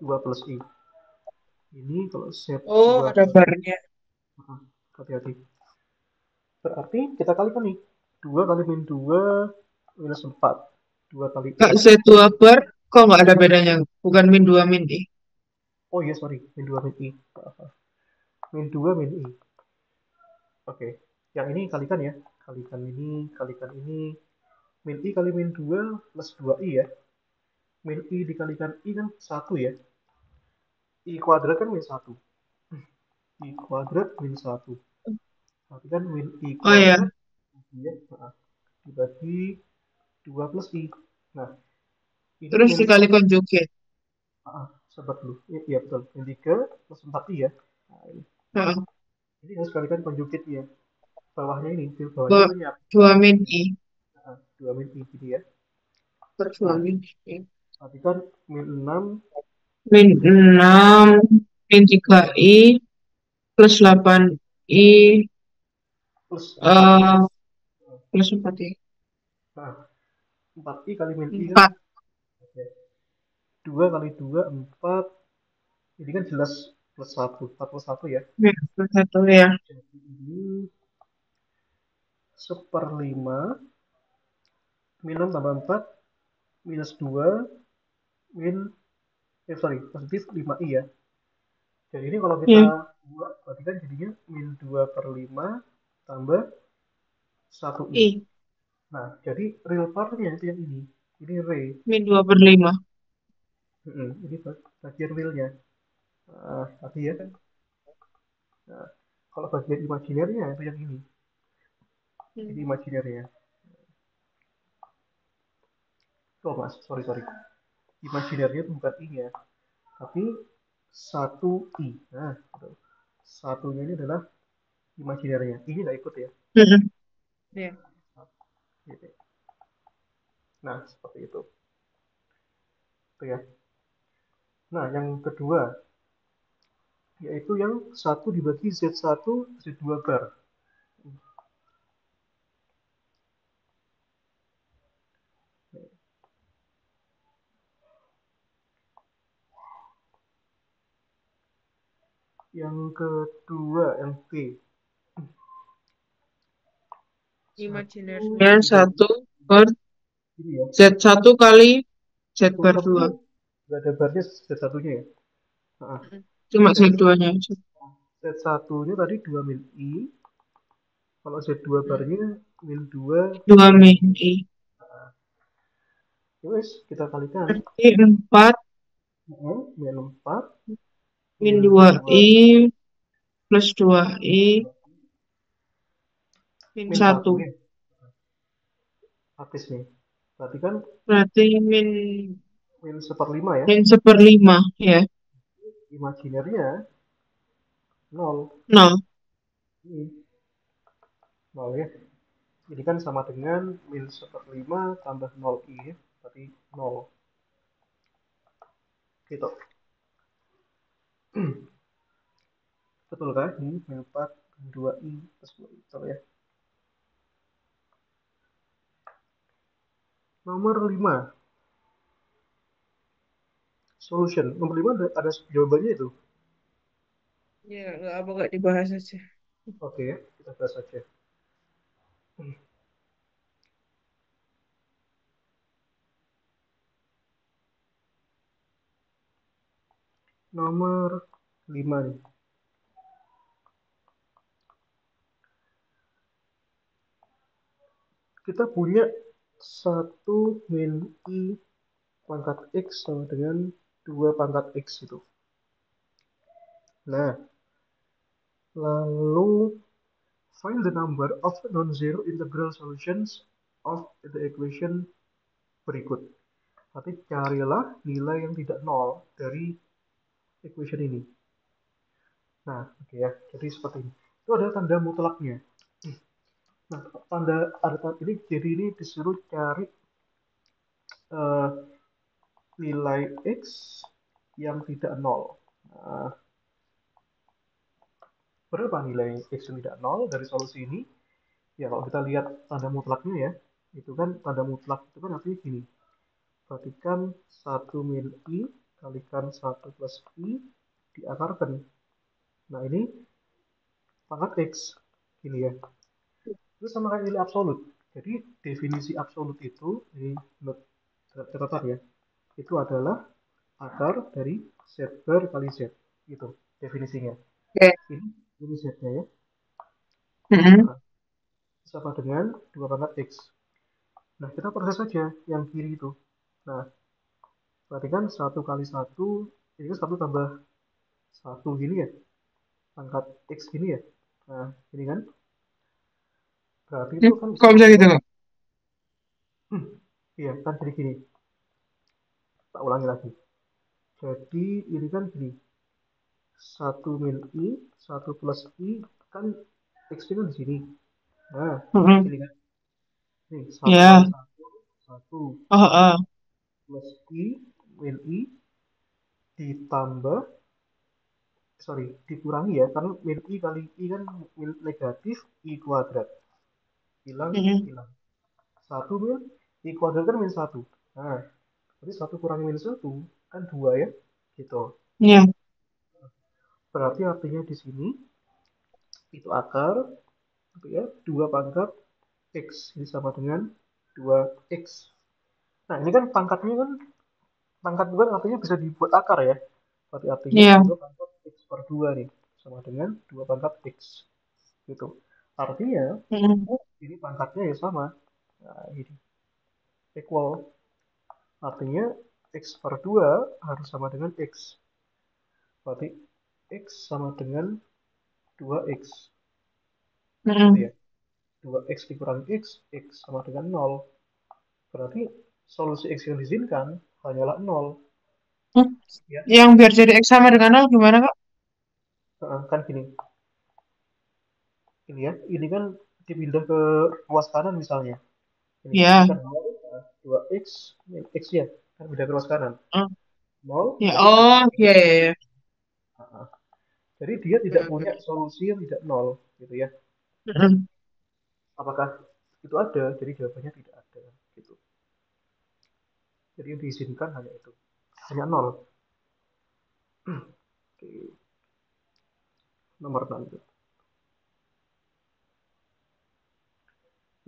2 plus I. Ini kalau Oh, Z2 ada bar. barnya. Hati-hati. Berarti kita kalikan nih. 2 kali min 2 minus 4. 2 kali Kak, X. Z2 bar kok nggak ada bedanya? Bukan min 2 min I. Oh iya, sorry. Min 2 min I. Min 2 min I. Oke. Yang ini kalikan ya. Kalikan ini, kalikan ini. Min I kali min 2 plus 2I ya. Min I dikalikan I kan 1 ya. I kuadrat kan min 1. I kuadrat min 1. Berarti kan min I Oh ya, kuadrat ya, dibagi 2 plus I. Nah, ini terus min dikali konjugate. sebat dulu. Iya betul. Min 3 plus 4I ya. Nah, Heeh. ini harus kalikan konjugate ya. Bawahnya ini, bawahnya banyak. 2 min I 2 min I gini ya. per 2 Nah, min I. berarti kan min 6 Min 6 min 3 I plus 8 I plus 4I. eh plus 4 I. Nah, 4I kali min I kan 4. 2 kali 2 4. Ini kan jelas plus 1. 4 plus 1 ya. Ya, plus 1 ya. Jadi ini seperlima min 6 tambah 4 minus 2 min sorry positif 5i ya. Jadi ini kalau kita Ya, buat berarti kan jadinya min 2 per 5 tambah 1i. I. Nah, jadi real partnya itu yang ini. Ini re. Min 2 per 5. Ini bagian realnya. Nah, tadi ya. Nah, kalau bagian imajinernya itu yang ini. Ini imajinernya. Oh mas, sorry. Imajinernya itu bukan i-nya, tapi 1i. Nah, betul. Satunya ini adalah imajinernya. I-nya nggak ikut ya. Ya. Gitu. Nah, seperti itu. Itu ya. Nah, yang kedua, yaitu yang satu dibagi Z1, Z2 bar. Yang kedua, yang B. Satu Imajinernya dibagi 1 per Ini ya, Z1 kali Z bar untuk 2. tuh nggak ada barnya set satunya ya. Nah, Cuma jadi Z2-nya aja. set satunya tadi 2 mil I, kalau Z2 barnya mil 2 2 min min I. I. Ya wes, kita kalikan. Berarti 4 Min 4 min min 2 2I plus 2I min min 1 1. nih, habis nih. Berarti kan Berarti min seperlima ya. min seperlima ya. Imajinernya nol. Nol. Ini nol ya. Ini kan sama dengan min seperlima tambah nol I ya. Berarti nol. Gitu. Betul kan? Ini min 4, min 2I, plus 2I. Betul ya. Nomor 5. Solution. Nomor 5 ada jawabannya itu. Ya, nggak apa nggak dibahas aja. Oke ya, kita bahas saja. Nomor 5 nih. Kita punya 1 min I pangkat X sama dengan 2 pangkat X itu. Nah, lalu find the number of non-zero integral solutions of the equation berikut. Tapi carilah nilai yang tidak nol dari equation ini. Nah, oke ya. Jadi seperti ini. Itu ada tanda mutlaknya. Nah, tanda ada ini jadi ini disuruh cari eh, nilai X yang tidak nol. Nah, berapa nilai X yang tidak nol dari solusi ini? Ya, kalau kita lihat tanda mutlaknya ya, itu kan tanda mutlak itu kan artinya gini. Perhatikan 1 min I kalikan 1 plus I diakarkan. Nah, ini pangkat X. Gini ya. Itu sama kayak nilai absolut. Jadi, definisi absolut itu, ini menurut catatan ya, itu adalah akar dari Z bar kali Z. Itu definisinya. Oke. Ini Z-nya ya. Mm-mm. Nah, sama dengan 2 pangkat X. Nah, kita proses saja yang kiri itu. Nah, berarti kan 1 kali 1, ini kan 1 tambah 1 gini ya, pangkat X gini ya. Nah, ini kan, berarti itu kan Kok sama bisa gitu dengan, kok? iya kan jadi gini, tak ulangi lagi. Jadi ini kan gini, 1 min I, 1 plus I, kan X ini kan di sini. Nah, Mm-mm. ini kan, nih 1 kali Ya. 1, 1 Oh, oh. plus I, min I, ditambah sorry dikurangi ya karena min i kali i kan min negatif i kuadrat hilang Mm-mm. hilang satu min i kuadrat kan min satu. Nah berarti satu kurang min satu kan dua ya gitu. Ya. Berarti artinya di sini itu akar gitu ya, dua pangkat x ini sama dengan dua x. Nah ini kan pangkatnya kan pangkat bukan artinya bisa dibuat akar ya, berarti artinya Ya. 2 pangkat x per 2 nih sama dengan 2 pangkat x gitu. Artinya Mm-mm. ini pangkatnya ya sama. Nah, ini equal. Artinya X per 2 harus sama dengan X. Berarti X sama dengan 2X. Gitu Mm-mm. ya. 2X dikurangi X, X sama dengan 0. Berarti solusi X yang diizinkan hanyalah 0. Hmm. Ya, Yang biar jadi X sama dengan nol gimana kok? kan gini. Ini ya, ini kan dipindah ke ruas kanan misalnya. Ini Ya. kan 0, 2X, X ya. Kan pindah ke ruas kanan. Oh, 0, ya. berarti X Oh, sama ya, dengan ya, 0. ya. Jadi dia tidak Oke, punya oke. solusi yang tidak nol, gitu ya. Mm-mm. Apakah itu ada? Jadi jawabannya tidak ada, gitu. Jadi yang diizinkan hanya itu, hanya nol. Oke, nomor 6 itu.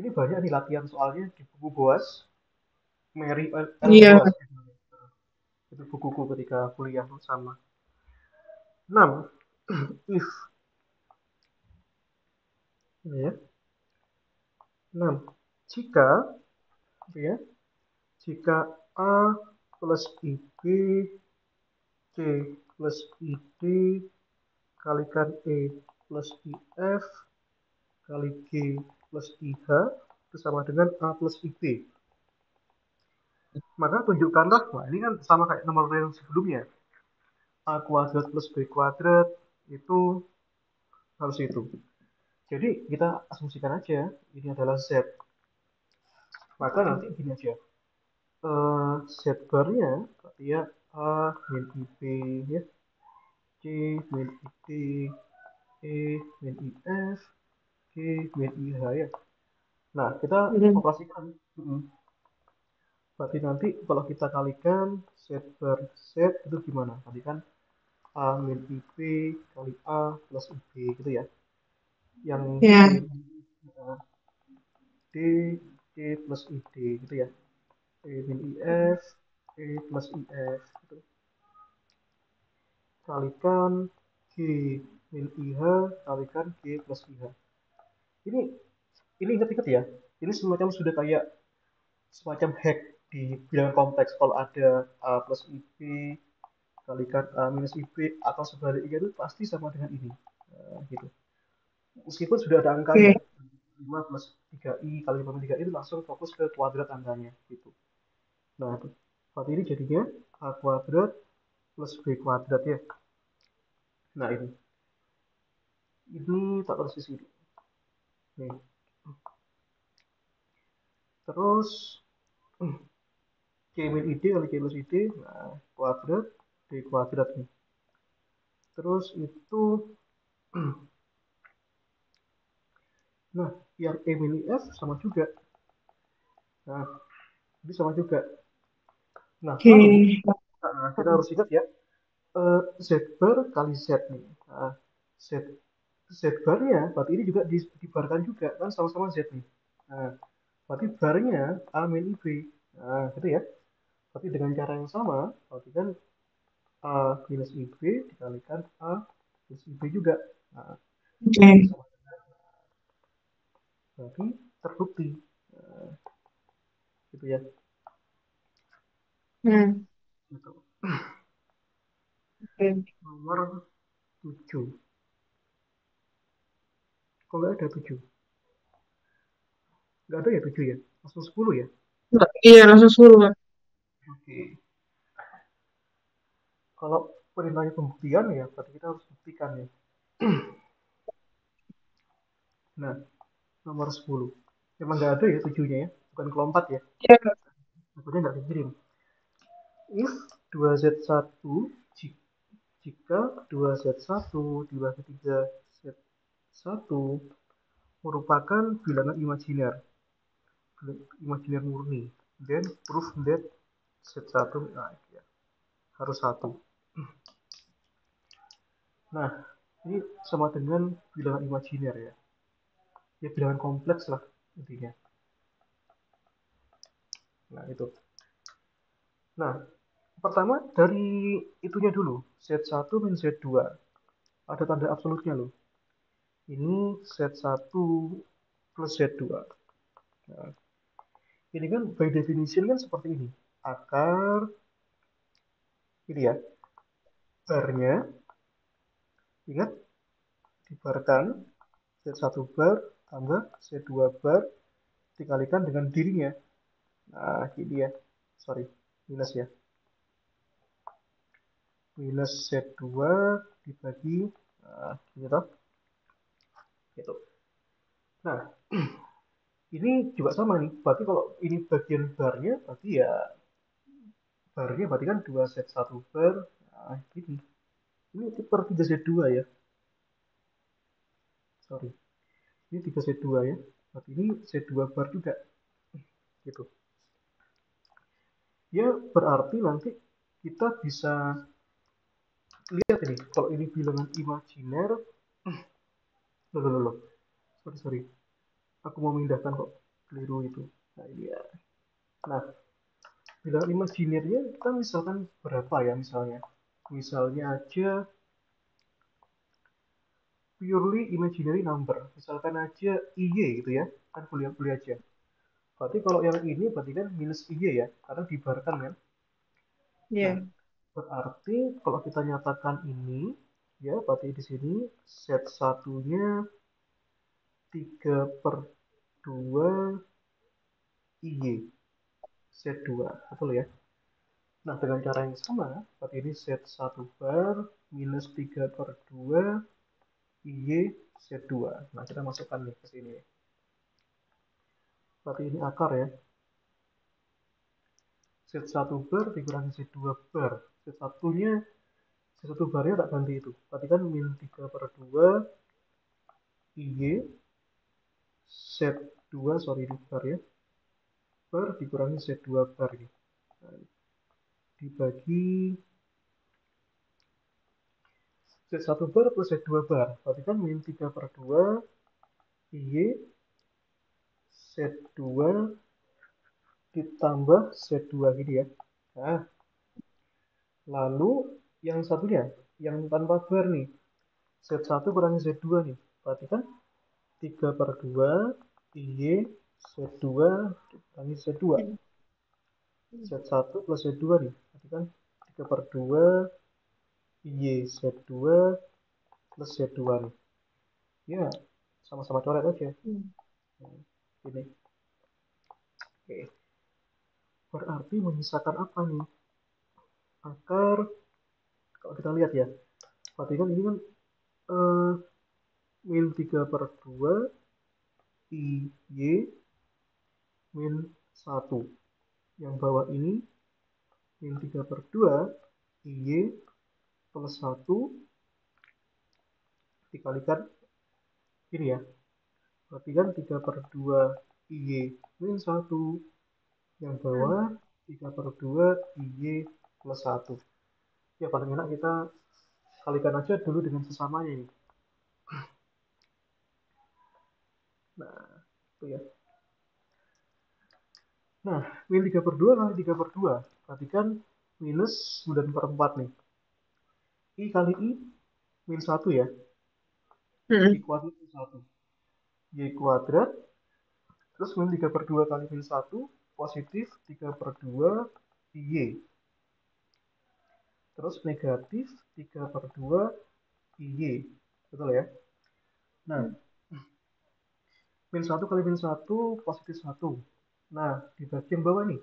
Ini banyak nih latihan soalnya di buku BOAS. Mary Iya. Ellen itu bukuku ketika kuliah sama. 6. If ini ya. 6. Jika ya, jika A plus IB C plus ID kalikan E plus IF kali G plus IH itu sama dengan A plus IB. Maka tunjukkanlah, nah ini kan sama kayak nomor yang sebelumnya. A kuadrat plus B kuadrat itu harus itu. Jadi kita asumsikan aja ini adalah Z. Maka nanti gini aja. Z barnya ya A min IB ya, C min ID, E min IF, G min IH ya. Nah, kita Mm. operasikan. Berarti nanti kalau kita kalikan Z bar Z itu gimana? Tadi kan A min IB kali A plus IB gitu ya. Yang C Ya. D C plus ID gitu ya. E min IF E plus IF gitu. Kalikan G min IH kalikan G plus IH. Ini ingat-ingat ya. Ini semacam sudah kayak semacam hack di bilangan kompleks. Kalau ada A plus IB kalikan A minus IB atau sebaliknya itu pasti sama dengan ini. Gitu. Meskipun sudah ada angkanya. Oke. 5 plus 3i kali 5 plus 3i itu langsung fokus ke kuadrat angkanya. Gitu. Nah, berarti ini jadinya A kuadrat plus B kuadrat ya. Nah, ini. Ini tak terus di sini. Nih. Terus C min ID kali C plus ID, nah, kuadrat D kuadrat nih. Terus itu, nah, yang E min F sama juga. Nah, ini sama juga. Nah, lalu Oke. kita harus ingat ya, Z bar kali Z nih. Nah, Z Z barnya, berarti ini juga dibarkan juga, kan sama-sama Z nih. Nah, berarti barnya A min IB. Nah, gitu ya. Berarti dengan cara yang sama, berarti kan A minus IB dikalikan A plus IB juga. Nah, itu Oke. sama. Berarti terbukti. Nah, gitu ya. Hmm. Gitu. Oke. Nomor 7. Kok nggak ada 7? Nggak ada ya 7 ya? Langsung 10 ya? Nggak, iya, langsung 10, Kak. Oke. Kalau perintahnya pembuktian ya, berarti kita harus buktikan ya. Nah, nomor 10. Emang nggak ada ya 7-nya ya? Bukan kelompat ya? Iya, Kak. Takutnya nggak dikirim. If 2Z1 jika 2Z1 dibagi 3Z1 merupakan bilangan imajiner, imajiner murni, then proof that Z1 nah, ya, harus 1. Nah, ini sama dengan bilangan imajiner ya. Ya bilangan kompleks lah intinya. Nah, itu. Nah, pertama dari itunya dulu, Z1 min Z2. Ada tanda absolutnya loh. Ini Z1 plus Z2. Nah, ini kan by definition kan seperti ini. Akar ini ya, barnya, ingat, dibarkan Z1 bar tambah Z2 bar dikalikan dengan dirinya. Nah, ini ya. Sorry, minus ya. Minus Z2 dibagi, nah, gitu. Gitu. Nah, ini juga sama nih. Berarti kalau ini bagian barnya, berarti ya barnya berarti kan 2 Z1 bar. Nah, ini. Ini per 3 Z2 ya. Sorry. Ini 3 Z2 ya. Berarti ini Z2 bar juga. Gitu. Ya berarti nanti kita bisa lihat ini. Kalau ini bilangan imajiner. Loh. Sorry. Aku mau memindahkan kok. Keliru itu. Nah, ini ya. Nah, bilangan imaginirnya kita misalkan berapa ya misalnya. Misalnya aja purely imaginary number. Misalkan aja IY gitu ya. Kan kuliah-kuliah aja. Berarti kalau yang ini berarti kan minus IY ya. Karena dibarkan kan. Nah, Iya. berarti kalau kita nyatakan ini, ya berarti di sini set satunya 3 per 2 IY. Set 2, betul ya? Nah, dengan cara yang sama, berarti ini set 1 bar minus 3 per 2 IY set 2. Nah, kita masukkan nih ke sini. Berarti ini akar ya. Set 1 bar dikurangi set 2 bar. Set satunya, set 1 barnya tak ganti itu. Berarti kan min 3 per 2 IY set 2, sorry di bar ya. Bar dikurangi set 2 bar. Nah, dibagi set 1 bar plus set 2 bar. Berarti kan min 3 per 2 IY set 2 ditambah set 2 gitu ya. Nah, lalu yang satunya, yang tanpa bar nih, set 1 kurangi set 2 nih. Berarti kan 3 per 2 IY set 2 kurangi set 2. Set 1 plus set 2 nih. Berarti kan 3 per 2 IY set 2 plus set 2 nih. Ya, sama-sama coret aja. Nah, ini. Oke. Berarti menyisakan apa nih? Akar, kalau kita lihat ya, berarti kan ini kan eh, min 3 per 2 IY min 1. Yang bawah ini min 3 per 2 IY plus 1 dikalikan ini ya. Berarti kan 3 per 2 IY min 1. Yang bawah 3 per 2 IY plus 1. Ya paling enak kita kalikan aja dulu dengan sesamanya ini. Nah, itu ya. Nah, min 3 per 2 kali 3 per 2. Berarti kan minus 9 per 4 nih. I kali I min 1 ya. I Mm. kuadrat min 1. Y kuadrat. Terus min 3 per 2 kali min 1. Positif 3 per 2 Y. Terus negatif 3 per 2 IY. Betul ya? Nah, min 1 kali min 1 positif 1. Nah, di bagian bawah nih.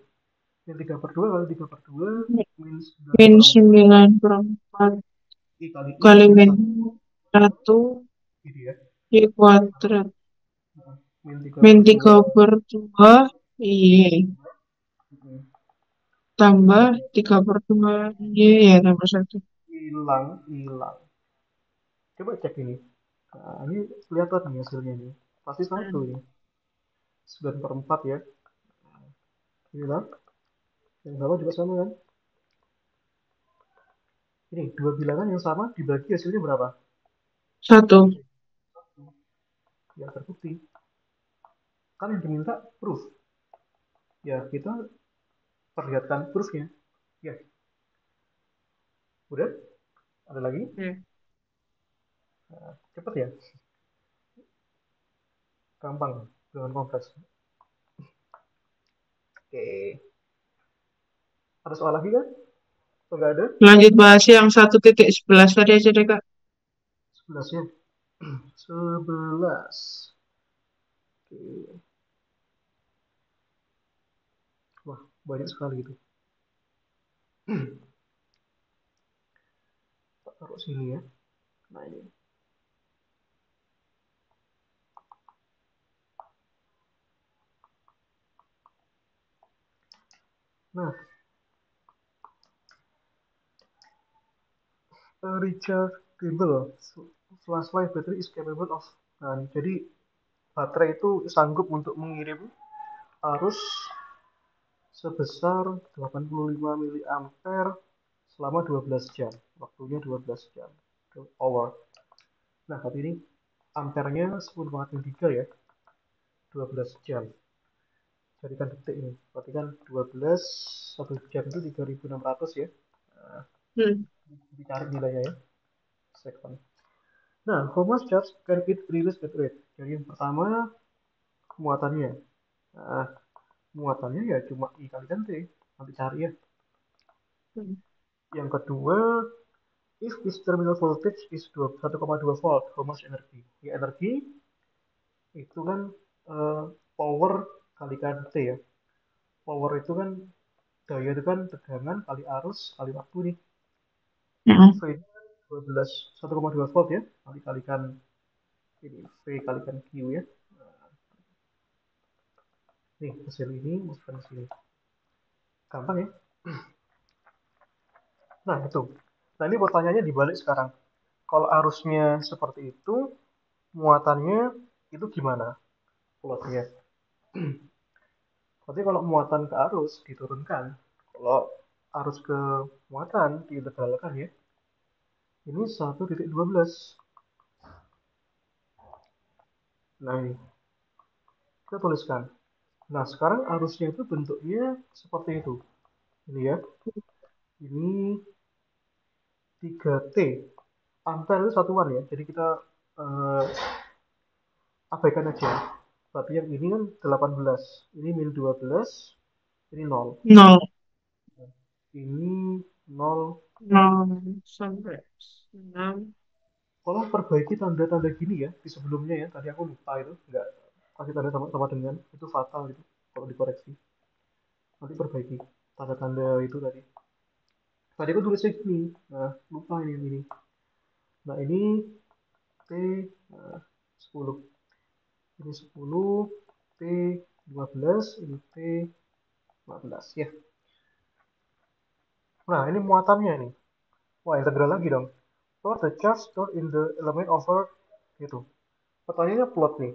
Min 3 per 2 kali 3 per 2 min 9 Min per 4 9 per 4 I kali I kali min min 1. 1 Gitu ya. Y kuadrat. Min 3 Min per 2 3 per 2 Y tambah tambah 3 per 2 Y ya tambah 1. hilang, hilang. Coba cek ini. Nah, ini kelihatan nih hasilnya ini. Pasti satu ini. 9 per 4 ya. Ini kan. Yang bawah juga sama kan. Ini dua bilangan yang sama dibagi hasilnya berapa? 1. Ya terbukti. Kan yang diminta proof. Ya kita perlihatkan proofnya. Ya, udah. Ada lagi? Ya. Nah, cepet ya. Gampang. Dengan kompleks. Oke. Ada soal lagi kan? Atau nggak ada? Lanjut bahas yang 1.11 tadi aja deh Kak. 11 ya. 11. Oke. Wah, banyak sekali itu. Taruh sini ya. Nah ini. Nah, recharge cable flashlight battery is capable of. Nah, jadi baterai itu sanggup untuk mengirim arus sebesar 85 mA selama 12 jam. Waktunya 12 jam. Hour. Nah, tapi ini ampernya 10,3 ya. 12 jam. jadikan detik ini. Berarti kan 12 1 jam itu 3.600 ya. Nah, Hmm. dicari nilainya ya. Second. Nah, how much charge can it release at rate? Jadi yang pertama muatannya. Nah, muatannya ya cuma I kalikan T. Nanti cari ya. Hmm. Yang kedua, if its terminal voltage is 1,2 volt, how much energy? Ya energi itu kan eh, power kalikan T ya. Power itu kan daya itu kan tegangan kali arus kali waktu nih. Jadi Hmm. V 12 1,2 volt ya. Nanti kalikan ini V kalikan Q ya. Nih hasil ini masukkan ke sini. Gampang ya. Nah itu. Nah ini pertanyaannya dibalik sekarang. Kalau arusnya seperti itu, muatannya itu gimana plotnya? Berarti kalau muatan ke arus diturunkan, kalau arus ke muatan diintegralkan ya, ini 1,12. Nah ini, kita tuliskan. Nah sekarang arusnya itu bentuknya seperti itu. Ini ya, ini 3T. Ampere itu satuan ya, jadi kita eh, abaikan aja. Berarti yang ini kan 18, ini min 12, ini 0. Nol. Ini 0. Nol sampai 6. Kalau perbaiki tanda-tanda gini ya di sebelumnya ya, tadi aku lupa itu nggak kasih tanda sama dengan itu fatal gitu kalau dikoreksi. Nanti perbaiki tanda-tanda itu tadi. Tadi aku tulisnya gini, nah lupa ini. Nah ini T nah, 10, ini 10, T 15, ini T 15 ya. Nah ini muatannya nih. Wah integral lagi dong. Plot the charge stored in the element over itu. Pertanyaannya plot nih.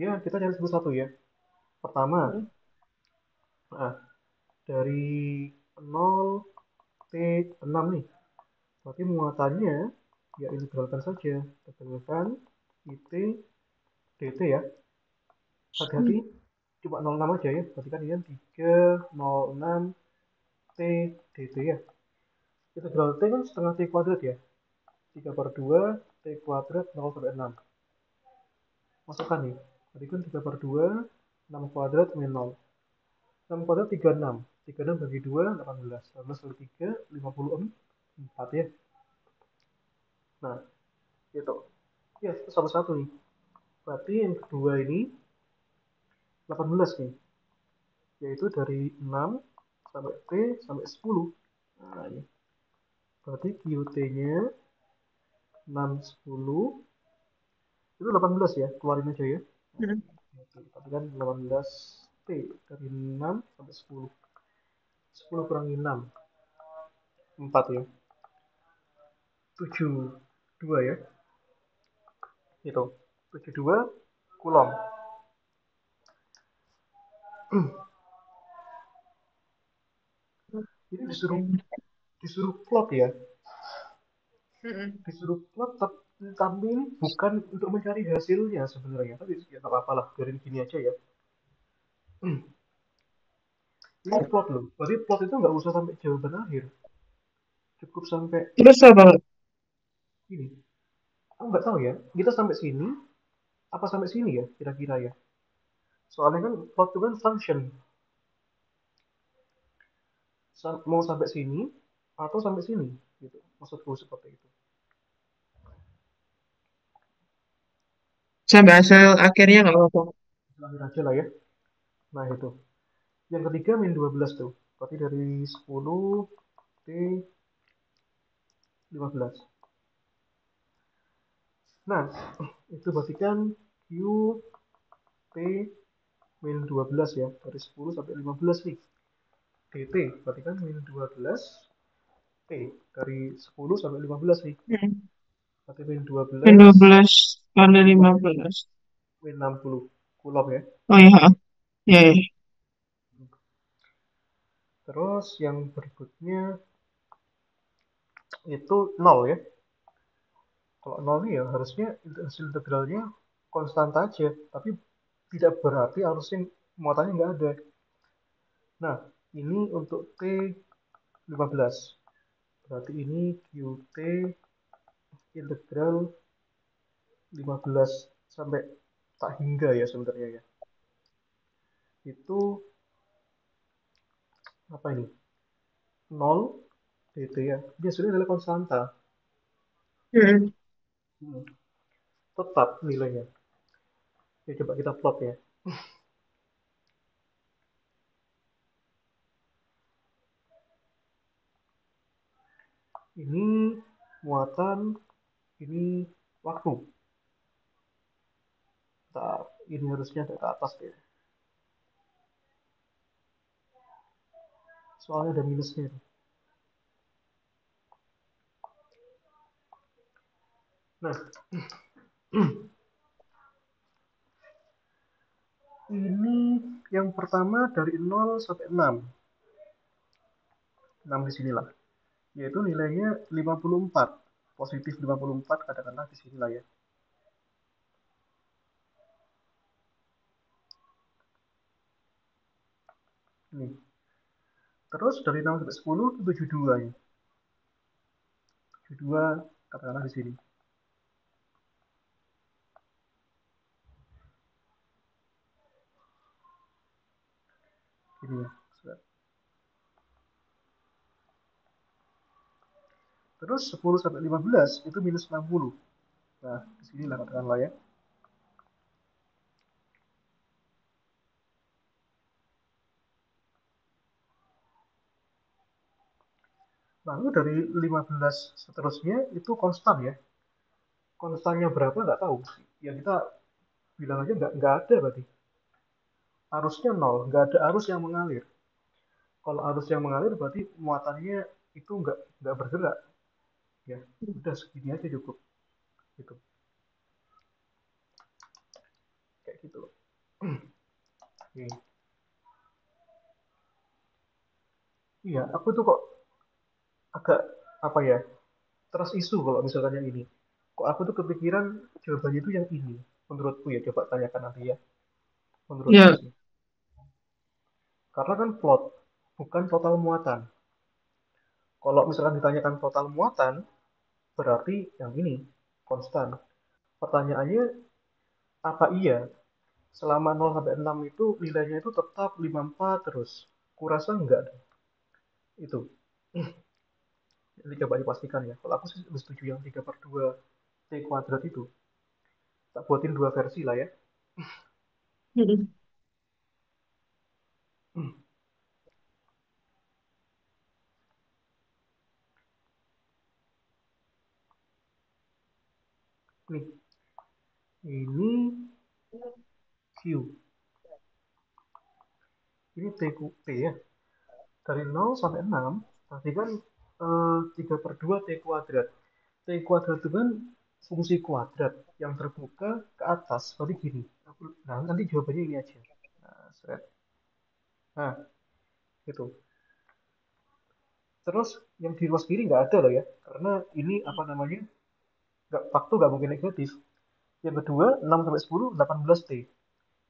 Ya kita cari satu-satu ya. Pertama, Hmm. nah, dari 0 T 6 nih. Berarti muatannya ya integralkan saja. Integralkan IT dt ya. Hati-hati cuma 06 aja ya. Berarti kan ini kan 306 T dt ya. Integral T kan setengah T kuadrat ya. 3/2 T kuadrat 0 sampai 6. Masukkan nih. Tadi kan 3/2 6 kuadrat min 0. 6 kuadrat 36. 36 bagi 2 18. 18 kali 3 54 ya. Nah, itu. Ya, satu-satu nih. Berarti yang kedua ini 18 nih. Yaitu dari 6 sampai T sampai 10. Nah, ini. Berarti QT-nya 6, 10. Itu 18 ya. Keluarin aja ya. Hmm. Berarti kan 18 T dari 6 sampai 10. 10 kurangi 6. 4 ya. 7. 2 ya. Itu. 72 kulom. Ini disuruh Oke. disuruh plot ya. Hmm. Disuruh plot tapi ini bukan untuk mencari hasilnya sebenarnya. Tapi ya nggak apa-apa lah. Biarin gini aja ya. Ini plot loh. Berarti plot itu nggak usah sampai jawaban akhir. Cukup sampai Terus apa, Pak? ini. Aku nggak tahu ya. Kita sampai sini apa sampai sini ya kira-kira ya. Soalnya kan plot itu kan function. Mau sampai sini atau sampai sini gitu. Maksudku seperti itu. Sampai hasil akhirnya nggak apa-apa. Akhir aja lah ya. Nah itu. Yang ketiga min 12 tuh. Berarti dari 10 T 15. Nah, itu berarti kan Q T min 12 ya. Dari 10 sampai 15 nih. DT berarti kan min 12 T dari 10 sampai 15 nih. Hmm. Berarti min 12 12 kali kulom 15. min 60 kulom ya. Oh ya, ya, ya. Terus yang berikutnya itu 0 ya. Kalau 0 nih ya harusnya hasil integralnya konstan aja. Tapi tidak berarti harusnya muatannya nggak ada. Nah, ini untuk T15. Berarti ini QT integral 15 sampai tak hingga ya sebenarnya ya. Itu apa ini? 0 dt ya. Dia sebenarnya adalah konstanta. Hmm. Hmm, tetap nilainya. Ya, coba kita plot ya. Ini muatan, ini waktu. Nah, ini harusnya ke atas ya. Soalnya ada minusnya. Nah, ini yang pertama dari 0 sampai 6. 6 di sinilah. Yaitu nilainya 54. Positif 54 katakanlah di sinilah ya. Nih. Terus dari 6 sampai 10 itu 72 ya. 72 katakanlah di sini. Ini ya. Terus 10 sampai 15 itu minus 60. Nah, di sinilah katakanlah ya. Lalu dari 15 seterusnya itu konstan ya. Konstannya berapa nggak tahu. Ya kita bilang aja nggak ada berarti. Arusnya nol, nggak ada arus yang mengalir. Kalau arus yang mengalir berarti muatannya itu nggak bergerak. Ya, udah segini aja cukup. Gitu, kayak gitu. Oke. Iya, aku tuh kok agak apa ya, trust isu kalau misalkan yang ini. Kok aku tuh kepikiran jawabannya itu yang ini. Menurutku ya, coba tanyakan nanti ya. Menurutku Ya. sih. Karena kan plot, bukan total muatan. Kalau misalkan ditanyakan total muatan, berarti yang ini, konstan. Pertanyaannya, apa iya selama 0 sampai 6 itu nilainya itu tetap 54 terus? Kurasa enggak. Itu. Jadi coba dipastikan ya. Kalau aku sih lebih setuju yang 3 per 2 T kuadrat itu. Tak buatin dua versi lah ya. Hmm. Nih, ini Q. Ini T ya. Dari 0 sampai 6, berarti kan 3 per 2 T kuadrat. T kuadrat itu kan fungsi kuadrat yang terbuka ke atas. Berarti gini. Nah, nanti jawabannya ini aja. Nah, seret. Nah, itu. Terus yang di ruas kiri nggak ada loh ya. Karena ini apa namanya, nggak, waktu nggak mungkin negatif. Yang kedua, 6 sampai 10, 18 T.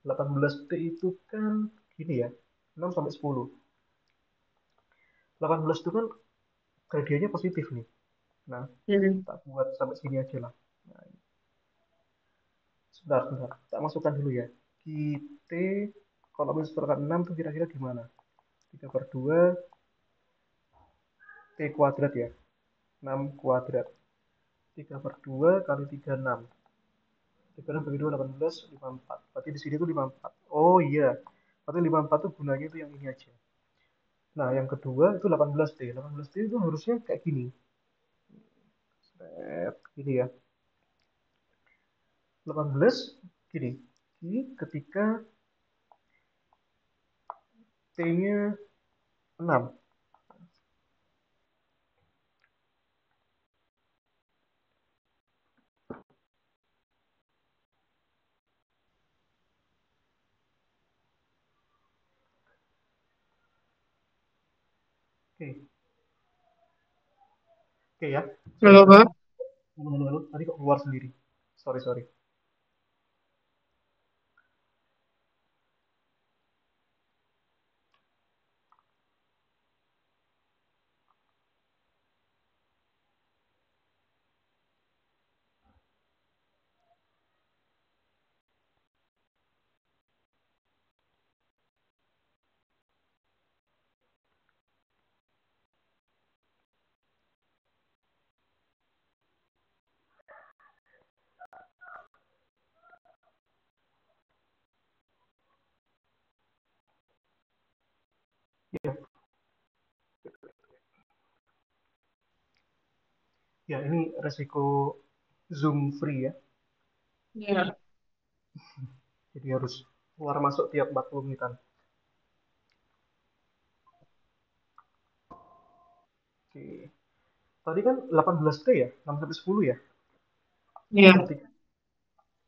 18 T itu kan gini ya. 6 sampai 10. 18 itu kan gradiennya positif nih. Nah, Hmm. tak buat sampai sini aja lah. Nah, sebentar, sebentar. Tak masukkan dulu ya. Kita, kalau misalkan 6 tuh kira-kira gimana? 3 per 2, T kuadrat ya. 6 kuadrat. 3 per 2 kali 3, 6. 3 6 bagi 2, 18, 54. Berarti di sini tuh 54. Oh iya. Berarti 54 tuh gunanya itu yang ini aja. Nah, yang kedua itu 18T. 18T itu harusnya kayak gini. Gini ya. 18 gini. Ini ketika T-nya 6. Oke. Oke ya. Sorry, Halo, tadi Kak. kok tadi kok keluar sendiri. Sorry, sorry. Ya, ya ini resiko Zoom free ya. Iya. Jadi harus keluar masuk tiap 40 menitan. Oke. Tadi kan 18T ya, 6 sampai 10 ya. Iya. Berarti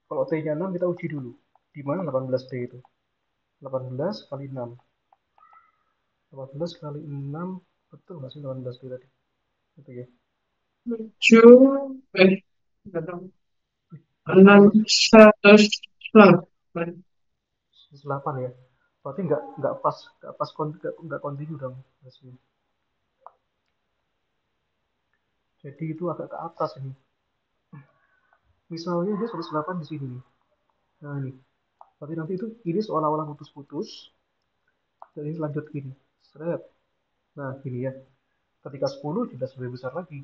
kalau T-nya 6 kita uji dulu. Di mana 18T itu? 18 kali 6. 18 kali 6, betul nggak sih 18T tadi? Itu ya. 7, nggak tahu. Betul 6, juga. 108. 8 ya. Berarti nggak pas nggak kontinu dong hasilnya. Jadi itu agak ke atas ini. Misalnya dia 108 di sini nih. Nah ini. Berarti nanti itu ini seolah-olah putus-putus. Dan ini lanjut gini. Seret. Nah gini ya. Ketika 10 jelas lebih besar lagi.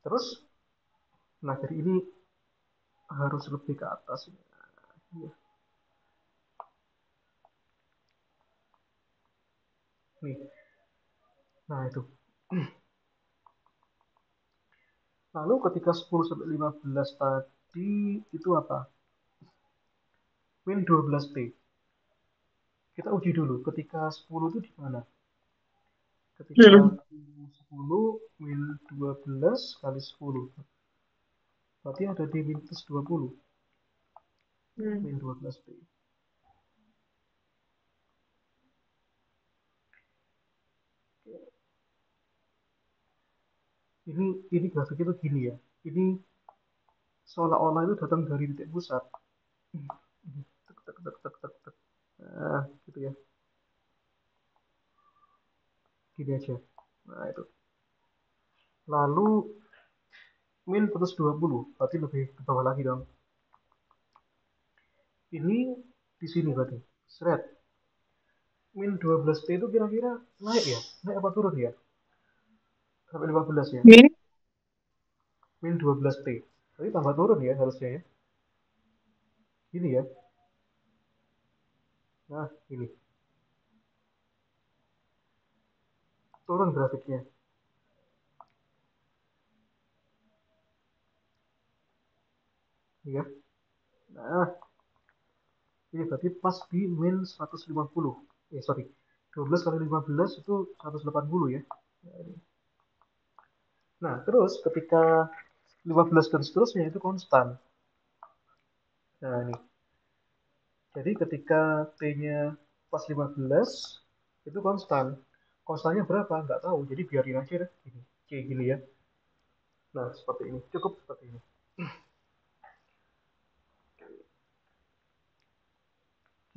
Terus, nah jadi ini harus lebih ke atas. Iya. Nih. Nah itu. Lalu ketika 10 sampai 15 tadi itu apa? Min 12T. Kita uji dulu ketika 10 itu di mana? Ketika Hmm. 10 min 12 kali 10. Berarti ada di min plus 20. Hmm. Min 12T. Ini grafiknya tuh gini ya. Ini seolah-olah itu datang dari titik pusat. Tek, tek, tek, tek, tek, tek. Nah, gitu ya. Gini aja. Nah, itu. Lalu min plus 20, berarti lebih ke bawah lagi dong. Ini di sini berarti. Seret. Min 12T itu kira-kira naik ya? Naik apa turun ya? Sampai 15 ya? Min. Min 12T. Tapi tambah turun ya harusnya ya. Ini ya. Nah, ini. Turun grafiknya. Ya. Nah, ini berarti pas di min 150. Sorry. 12 kali 15 itu 180 ya. Nah, ini. Nah, terus ketika 15 dan seterusnya itu konstan. Nah, ini. Jadi ketika T-nya pas 15 itu konstan. Konstannya berapa? Nggak tahu. Jadi biarin aja deh. Gini. Kayak gini ya. Nah, seperti ini. Cukup seperti ini.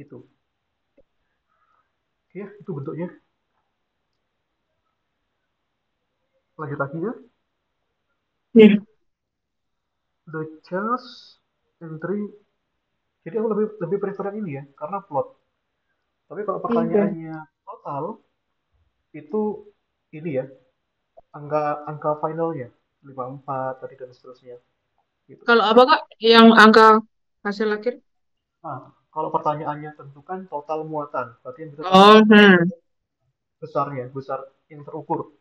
Gitu. Oke, itu bentuknya. Lanjut lagi ya. Iya. The charge entry. Jadi aku lebih lebih prefer yang ini ya, karena plot. Tapi kalau Oke. pertanyaannya total, itu ini ya, angka angka finalnya 54 tadi dan seterusnya. Gitu. Kalau apa Kak? Yang angka hasil akhir? Nah, kalau pertanyaannya tentukan total muatan, berarti yang kita Oh, tentukan hmm. besarnya, besar yang terukur.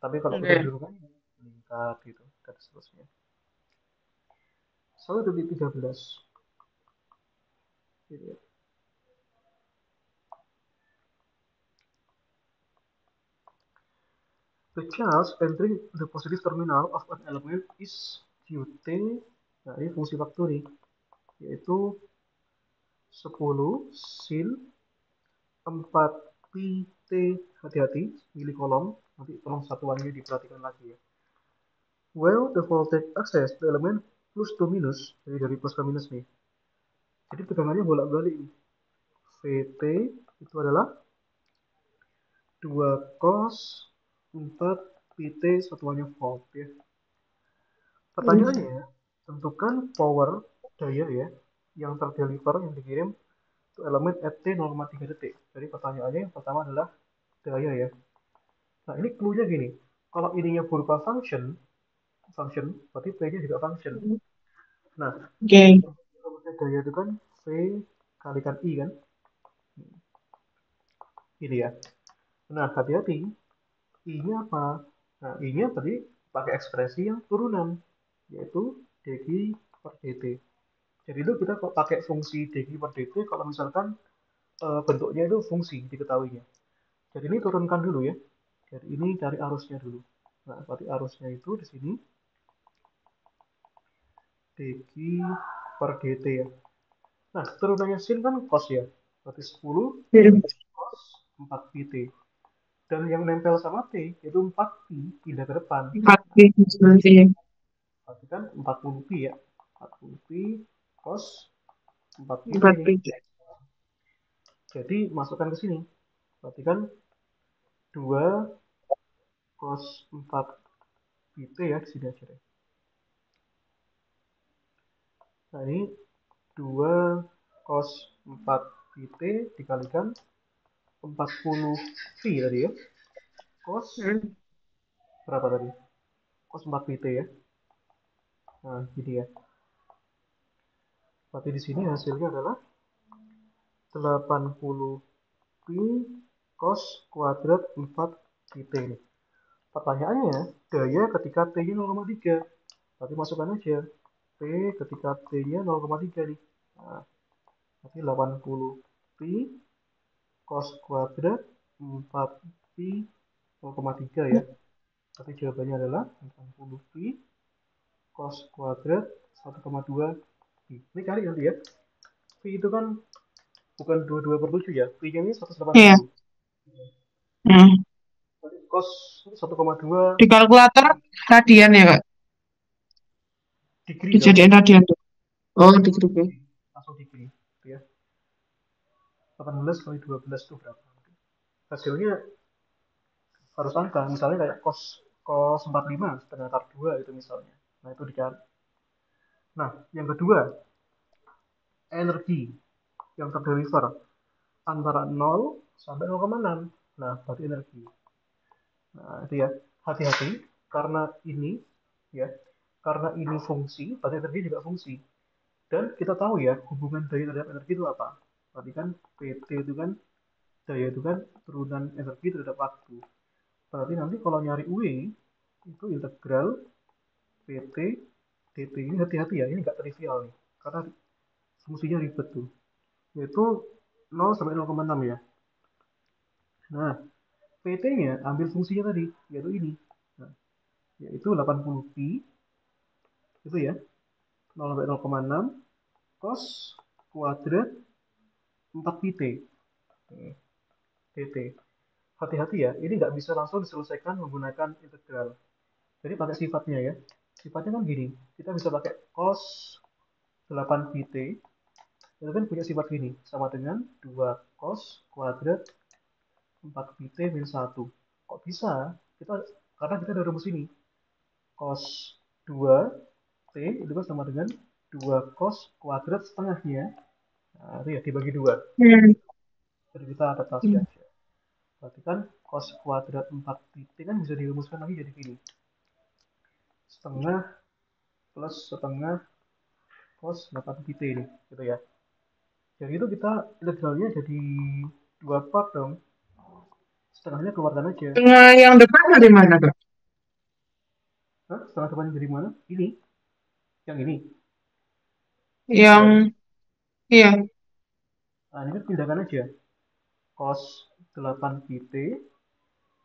Tapi kalau udah Oke. ditentukan meningkat gitu dan seterusnya. 1,13 gitu ya. The charge entering the positive terminal of an element is Qt. Nah, ini fungsi waktu nih, yaitu 10 sin 4 pi t, hati-hati pilih kolom, nanti tolong satuannya diperhatikan lagi ya. Well, the voltage access the element plus to minus, jadi dari plus ke minus nih. Jadi tegangannya bolak-balik nih. Vt itu adalah 2 cos 4 pt satuannya volt ya. Hmm. Pertanyaannya, tentukan power daya ya yang terdeliver yang dikirim ke elemen at t 0,3 detik. Jadi pertanyaannya yang pertama adalah daya ya. Nah ini clue-nya gini. Kalau ininya berupa function, berarti P-nya juga function. Nah, Oke. rumusnya daya itu kan V kalikan I kan? Ini ya. Nah, hati-hati. I-nya apa? Nah, I-nya tadi pakai ekspresi yang turunan, yaitu degi per dt. Jadi itu kita kok pakai fungsi degi per dt kalau misalkan bentuknya itu fungsi diketahuinya. Jadi ini turunkan dulu ya. Jadi ini cari arusnya dulu. Nah, berarti arusnya itu di sini degi per dt ya. Nah, turunannya sin kan cos ya. Berarti 10 Hmm. dibagi cos 4 pt. Dan yang nempel sama T itu 4 pi pindah ke depan. 4 pi nanti ya. Berarti kan 40 pi ya. 40 pi cos 40 pi 4 ini. pi. Jadi masukkan ke sini. Berarti kan 2 cos 4 pi T ya di sini aja deh. Nah, ini 2 cos 4 pi T dikalikan 40 pi tadi ya. Cos Hmm. berapa tadi? Cos 4 pi T ya. Nah, gini ya. Berarti di sini hasilnya adalah 80 pi cos kuadrat 4 pi T ini. Pertanyaannya, daya ketika T-nya 0,3. Berarti masukkan aja. T ketika T-nya 0,3 nih. Nah, berarti 80 pi cos kuadrat 4 pi 0,3 ya. Tapi jawabannya adalah 80 pi cos kuadrat 1,2 pi. Ini cari nanti ya. Pi itu kan bukan 22/7 ya. Pi-nya ini Iya. 180. Hmm. Berarti cos 1,2 Di kalkulator radian ya, Kak? degree dong. Dijadiin radian tuh. Oh, Langsung degree. degree. Langsung degree. Ya. 18 kali 12 itu berapa? Hasilnya harus angka. Misalnya kayak cos cos 45 setengah akar 2 itu misalnya. Nah, itu dicari. Nah, yang kedua, energi yang terdeliver antara 0 sampai 0,6. Nah, berarti energi. Nah, itu ya. Hati-hati karena ini ya. Karena ini fungsi, berarti energi juga fungsi. Dan kita tahu ya, hubungan daya terhadap energi itu apa? Berarti kan PT itu kan daya itu kan turunan energi terhadap waktu. Berarti nanti kalau nyari W itu integral PT dt ini hati-hati ya, ini nggak trivial nih. Karena fungsinya ribet tuh. Yaitu 0 sampai 0,6 ya. Nah, PT-nya ambil fungsinya tadi, yaitu ini. Nah, yaitu 80 pi, itu ya, 0 sampai 0,6 cos kuadrat 4 pi T. PT. Hati-hati ya, ini nggak bisa langsung diselesaikan menggunakan integral. Jadi pakai sifatnya ya. Sifatnya kan gini, kita bisa pakai cos 8 pi T, itu kan punya sifat gini, sama dengan 2 cos kuadrat 4 pi T min 1. Kok bisa? Kita karena kita ada rumus ini. Cos 2 T itu kan sama dengan 2 cos kuadrat setengahnya. Nah, itu ya dibagi 2. Hmm. Jadi kita adaptasi Hmm. aja. Berarti kan cos kuadrat 4 pi T kan bisa dirumuskan lagi jadi gini. Setengah plus setengah cos 8 pi T ini. Gitu ya. Jadi itu kita integralnya jadi 2 part dong. Setengahnya keluarkan aja. Tengah yang depan dari mana, Kak? Hah? Setengah depannya dari mana? Ini. Yang ini. Yang, Iya. iya. Nah, ini kan pindahkan aja. Cos 8 pi T.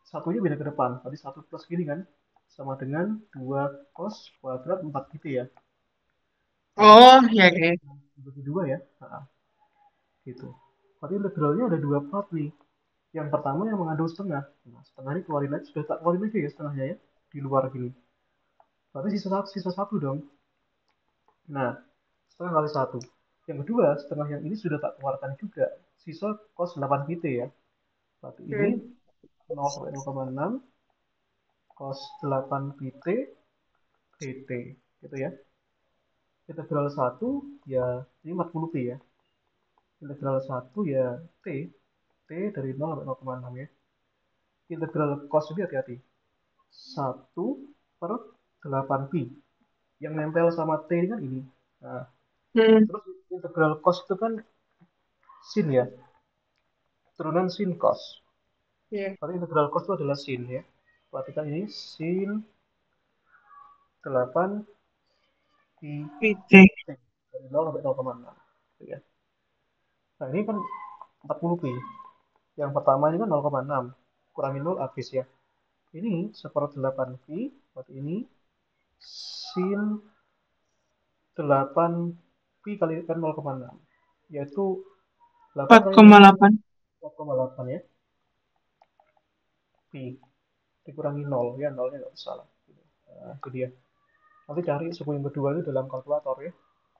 Satunya pindah ke depan. Tadi 1 plus gini kan. Sama dengan 2 cos kuadrat 4 pi T ya. Berarti kan Oh, ya, ya. bagi 2 ya. Nah, gitu. Berarti integralnya ada 2 part nih. Yang pertama yang mengandung setengah. Nah, setengah ini keluarin aja. Sudah tak keluarin aja ya setengahnya ya. Di luar gini. Berarti sisa satu dong. Nah, setengah kali satu. Yang kedua, setengah yang ini sudah tak keluarkan juga. Sisa cos 8 pt ya. Berarti ini Hmm. 0 sampai 0,6 cos 8 pt dt. Gitu ya. Integral 1 ya ini 40 pi ya. Integral 1 ya t. T dari 0 sampai 0,6 ya. Integral cos ini hati-hati. 1 per 8 pi. Yang nempel sama t ini kan ini. Nah, Hmm. terus integral cos itu kan sin ya. Turunan sin cos. Iya. Berarti integral cos itu adalah sin ya. Perhatikan ini sin 8 pi PT. t dari 0 sampai 0,6. Gitu ya. Nah ini kan 40 pi. Yang pertama ini kan 0,6. Kurangi 0 habis ya. Ini seper 8 pi. Berarti ini sin 8 pi kali kan 0,6. Yaitu 8 kali 4,8. 0,8 ya. Pi dikurangi 0 ya, 0-nya nggak usah lah. Nah, itu dia. Nanti cari suku yang kedua itu dalam kalkulator ya.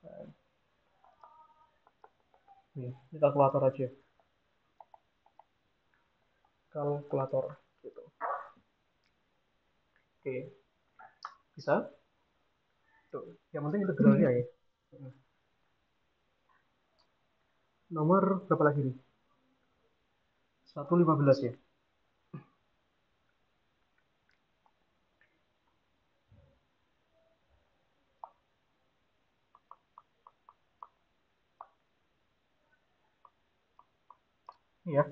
Nah, ini kalkulator aja. Kalkulator gitu. Oke, bisa? Tuh, yang penting integralnya ya. Nomor berapa lagi nih? 115 ya. Iya.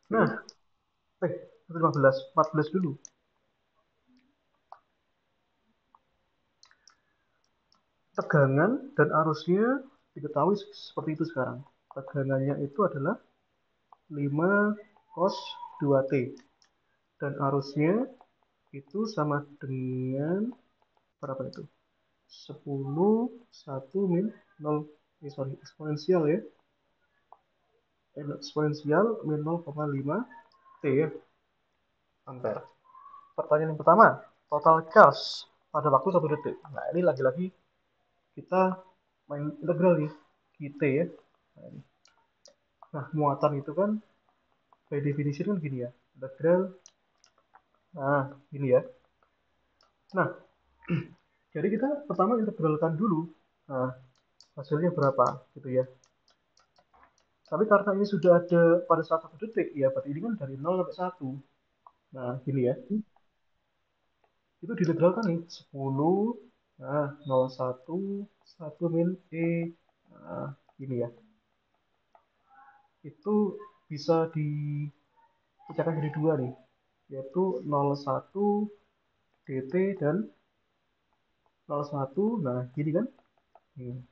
Nah, 115, 14 dulu. Tegangan dan arusnya diketahui seperti itu sekarang. Tegangannya itu adalah 5 cos 2T. Dan arusnya itu sama dengan berapa itu? 10, 1 min 0, sorry, eksponensial ya. Eksponensial min 0,5 T ya, ampere. Pertanyaan yang pertama, total charge pada waktu 1 detik. Nah, ini lagi-lagi kita main integral nih, kita ya. Nah, muatan itu kan by definition kan gini ya, integral. Nah, gini ya. Nah, jadi kita pertama integralkan dulu. Nah, hasilnya berapa gitu ya. Tapi karena ini sudah ada pada saat 1 detik, ya berarti ini kan dari 0 sampai 1. Nah, gini ya. Itu diintegralkan nih, 10, nah 01, 1 min E. Nah, gini ya. Itu bisa dipecahkan jadi dua nih, yaitu 01 dt dan 01. Nah, gini kan. Hmm.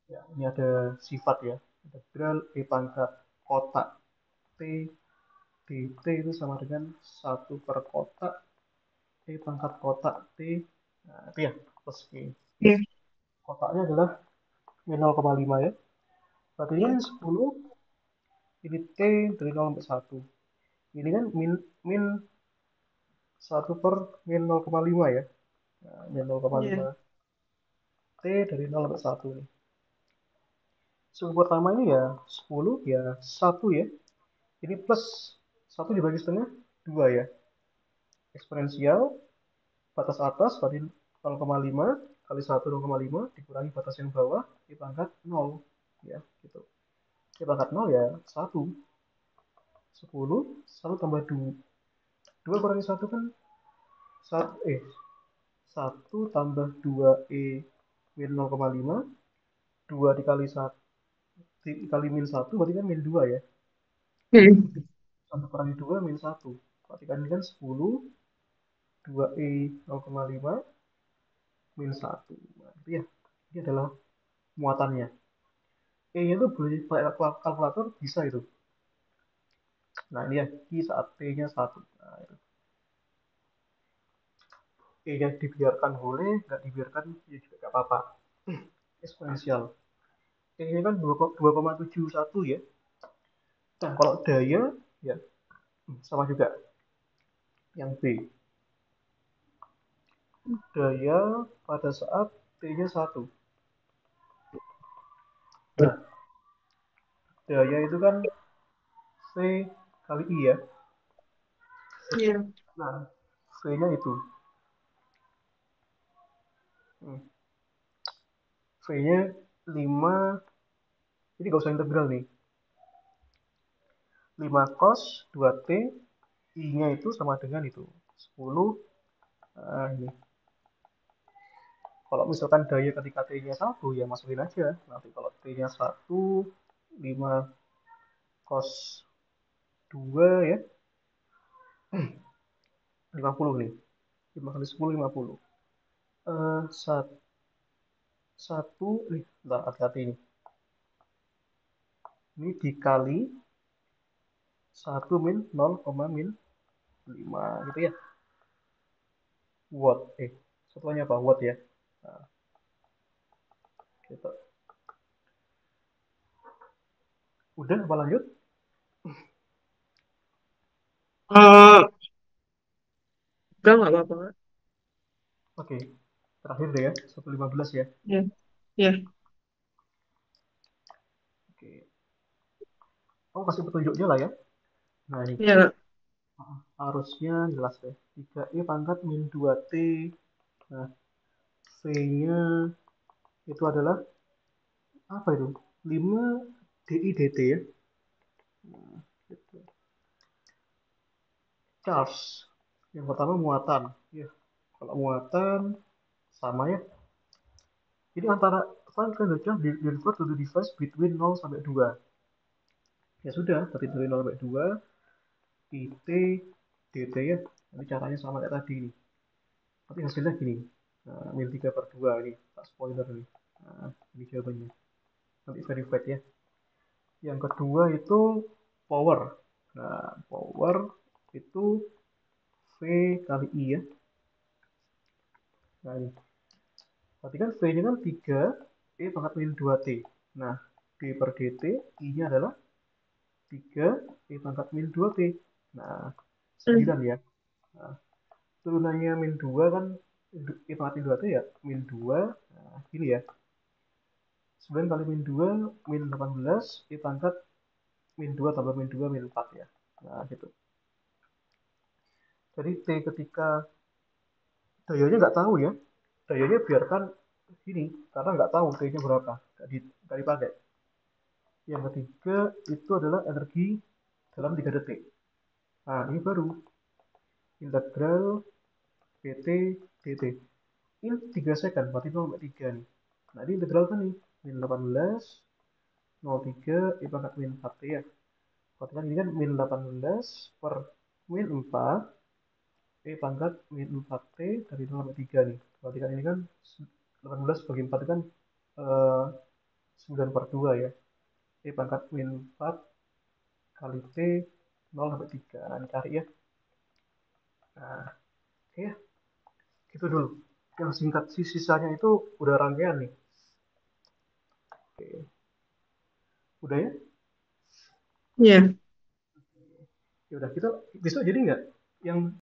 Ya, ini ada sifat ya. Integral E pangkat kotak T dt itu sama dengan 1/kotak E pangkat kotak T. Nah, itu ya, plus E. Iya. Kotaknya adalah min 0,5 ya. Berarti ini Iya. 10, ini T dari 0 sampai 1. Ini kan min 1 per min 0,5 ya. Nah, min 0,5 Iya. T dari 0 sampai 1 nih. Suku pertama ini ya 10 ya 1 ya. Ini plus 1 dibagi setengah 2 ya. Eksponensial batas atas berarti 0,5 kali 1 0,5 dikurangi batas yang bawah di pangkat 0 ya gitu. Di pangkat 0 ya 1. 10, 1 tambah 2. 2 kurangi 1 kan 1 tambah 2E min 0,5. 2 dikali 1 dikali min 1 berarti kan min 2 ya. Hmm. 1 kurangi 2 min 1. Berarti kan ini kan 10, 2E 0,5 min 1. Nah, itu ya. Ini adalah muatannya. E-nya itu boleh pakai kalkulator, bisa itu. Nah, ini ya, Q saat T-nya 1. Nah, itu. E-nya dibiarkan boleh, nggak dibiarkan ya juga nggak apa-apa. Eksponensial. E-nya kan 2,71 ya. Nah, kalau daya, ya sama juga. Yang B. Daya pada saat T-nya 1. Nah, daya itu kan V kali I ya. Iya. Nah, V-nya itu. V-nya 5. Ini gak usah integral nih. 5 cos 2T. I-nya itu sama dengan itu. 10. Nah, ini. Kalau misalkan daya ketika T-nya 1, ya masukin aja. Nanti kalau T-nya 1, 5 cos 2 ya. 50 nih. 5 kali 10, 50. Eh, satu, nih, bentar, hati-hati ini. Ini dikali 1 min 0, min 5 gitu ya. Watt. Satuannya apa? Watt ya. Nah, gitu. Udah apa lanjut? Eh, udah nggak apa-apa. Oke. Terakhir deh ya. 1,15 ya. Ya, ya, Oke. Oh, kasih petunjuknya lah ya. Nah, ini ya. harusnya jelas deh. 3i pangkat min 2t. Nah, V-nya itu adalah apa itu? 5 DI dt ya. Nah, gitu. Charge. Yang pertama muatan. Ya, kalau muatan sama ya. Jadi antara find the charge refer to the device between 0 sampai 2. Ya sudah, dari 0 sampai 2 IT dt ya. Ini caranya sama kayak tadi nih. Tapi hasilnya gini. Nah, min 3 per 2 ini. Tak spoiler nih. Nah, ini jawabannya. Nanti verified ya. Yang kedua itu power. Nah, power itu V kali I ya. Nah, ini. Berarti kan V-nya kan 3, E pangkat min 2T. Nah, D per dt, I-nya adalah 3, E pangkat min 2T. Nah, 9 ya. Nah, turunannya min 2 kan, E pangkat min 2T ya, min 2. Nah, ini ya. 9 kali min 2, min 18, E pangkat min 2 tambah min 2, min 4 ya. Nah, gitu. Jadi T ketika dayanya nggak tahu ya, dayanya biarkan ini, karena nggak tahu T-nya berapa, nggak dipakai. Yang ketiga itu adalah energi dalam 3 detik. Nah, ini baru integral PT dt. Ini 3 second, berarti 0 sampai 3 nih. Nah, ini integral kan nih, min 18, 03, I pangkat min 4T ya. Berarti kan ini kan min 18 per min 4, E pangkat min 4T dari 0 sampai 3 nih. Berarti kan ini kan 18 bagi 4 kan eh, 9 per 2 ya. E pangkat min 4 kali T 0 sampai 3. Nah, ini cari ya. Nah, oke ya. Gitu dulu. Yang singkat sisanya itu udah rangkaian nih. Oke. Udah ya? Ya. Ya udah, kita besok jadi nggak? Yang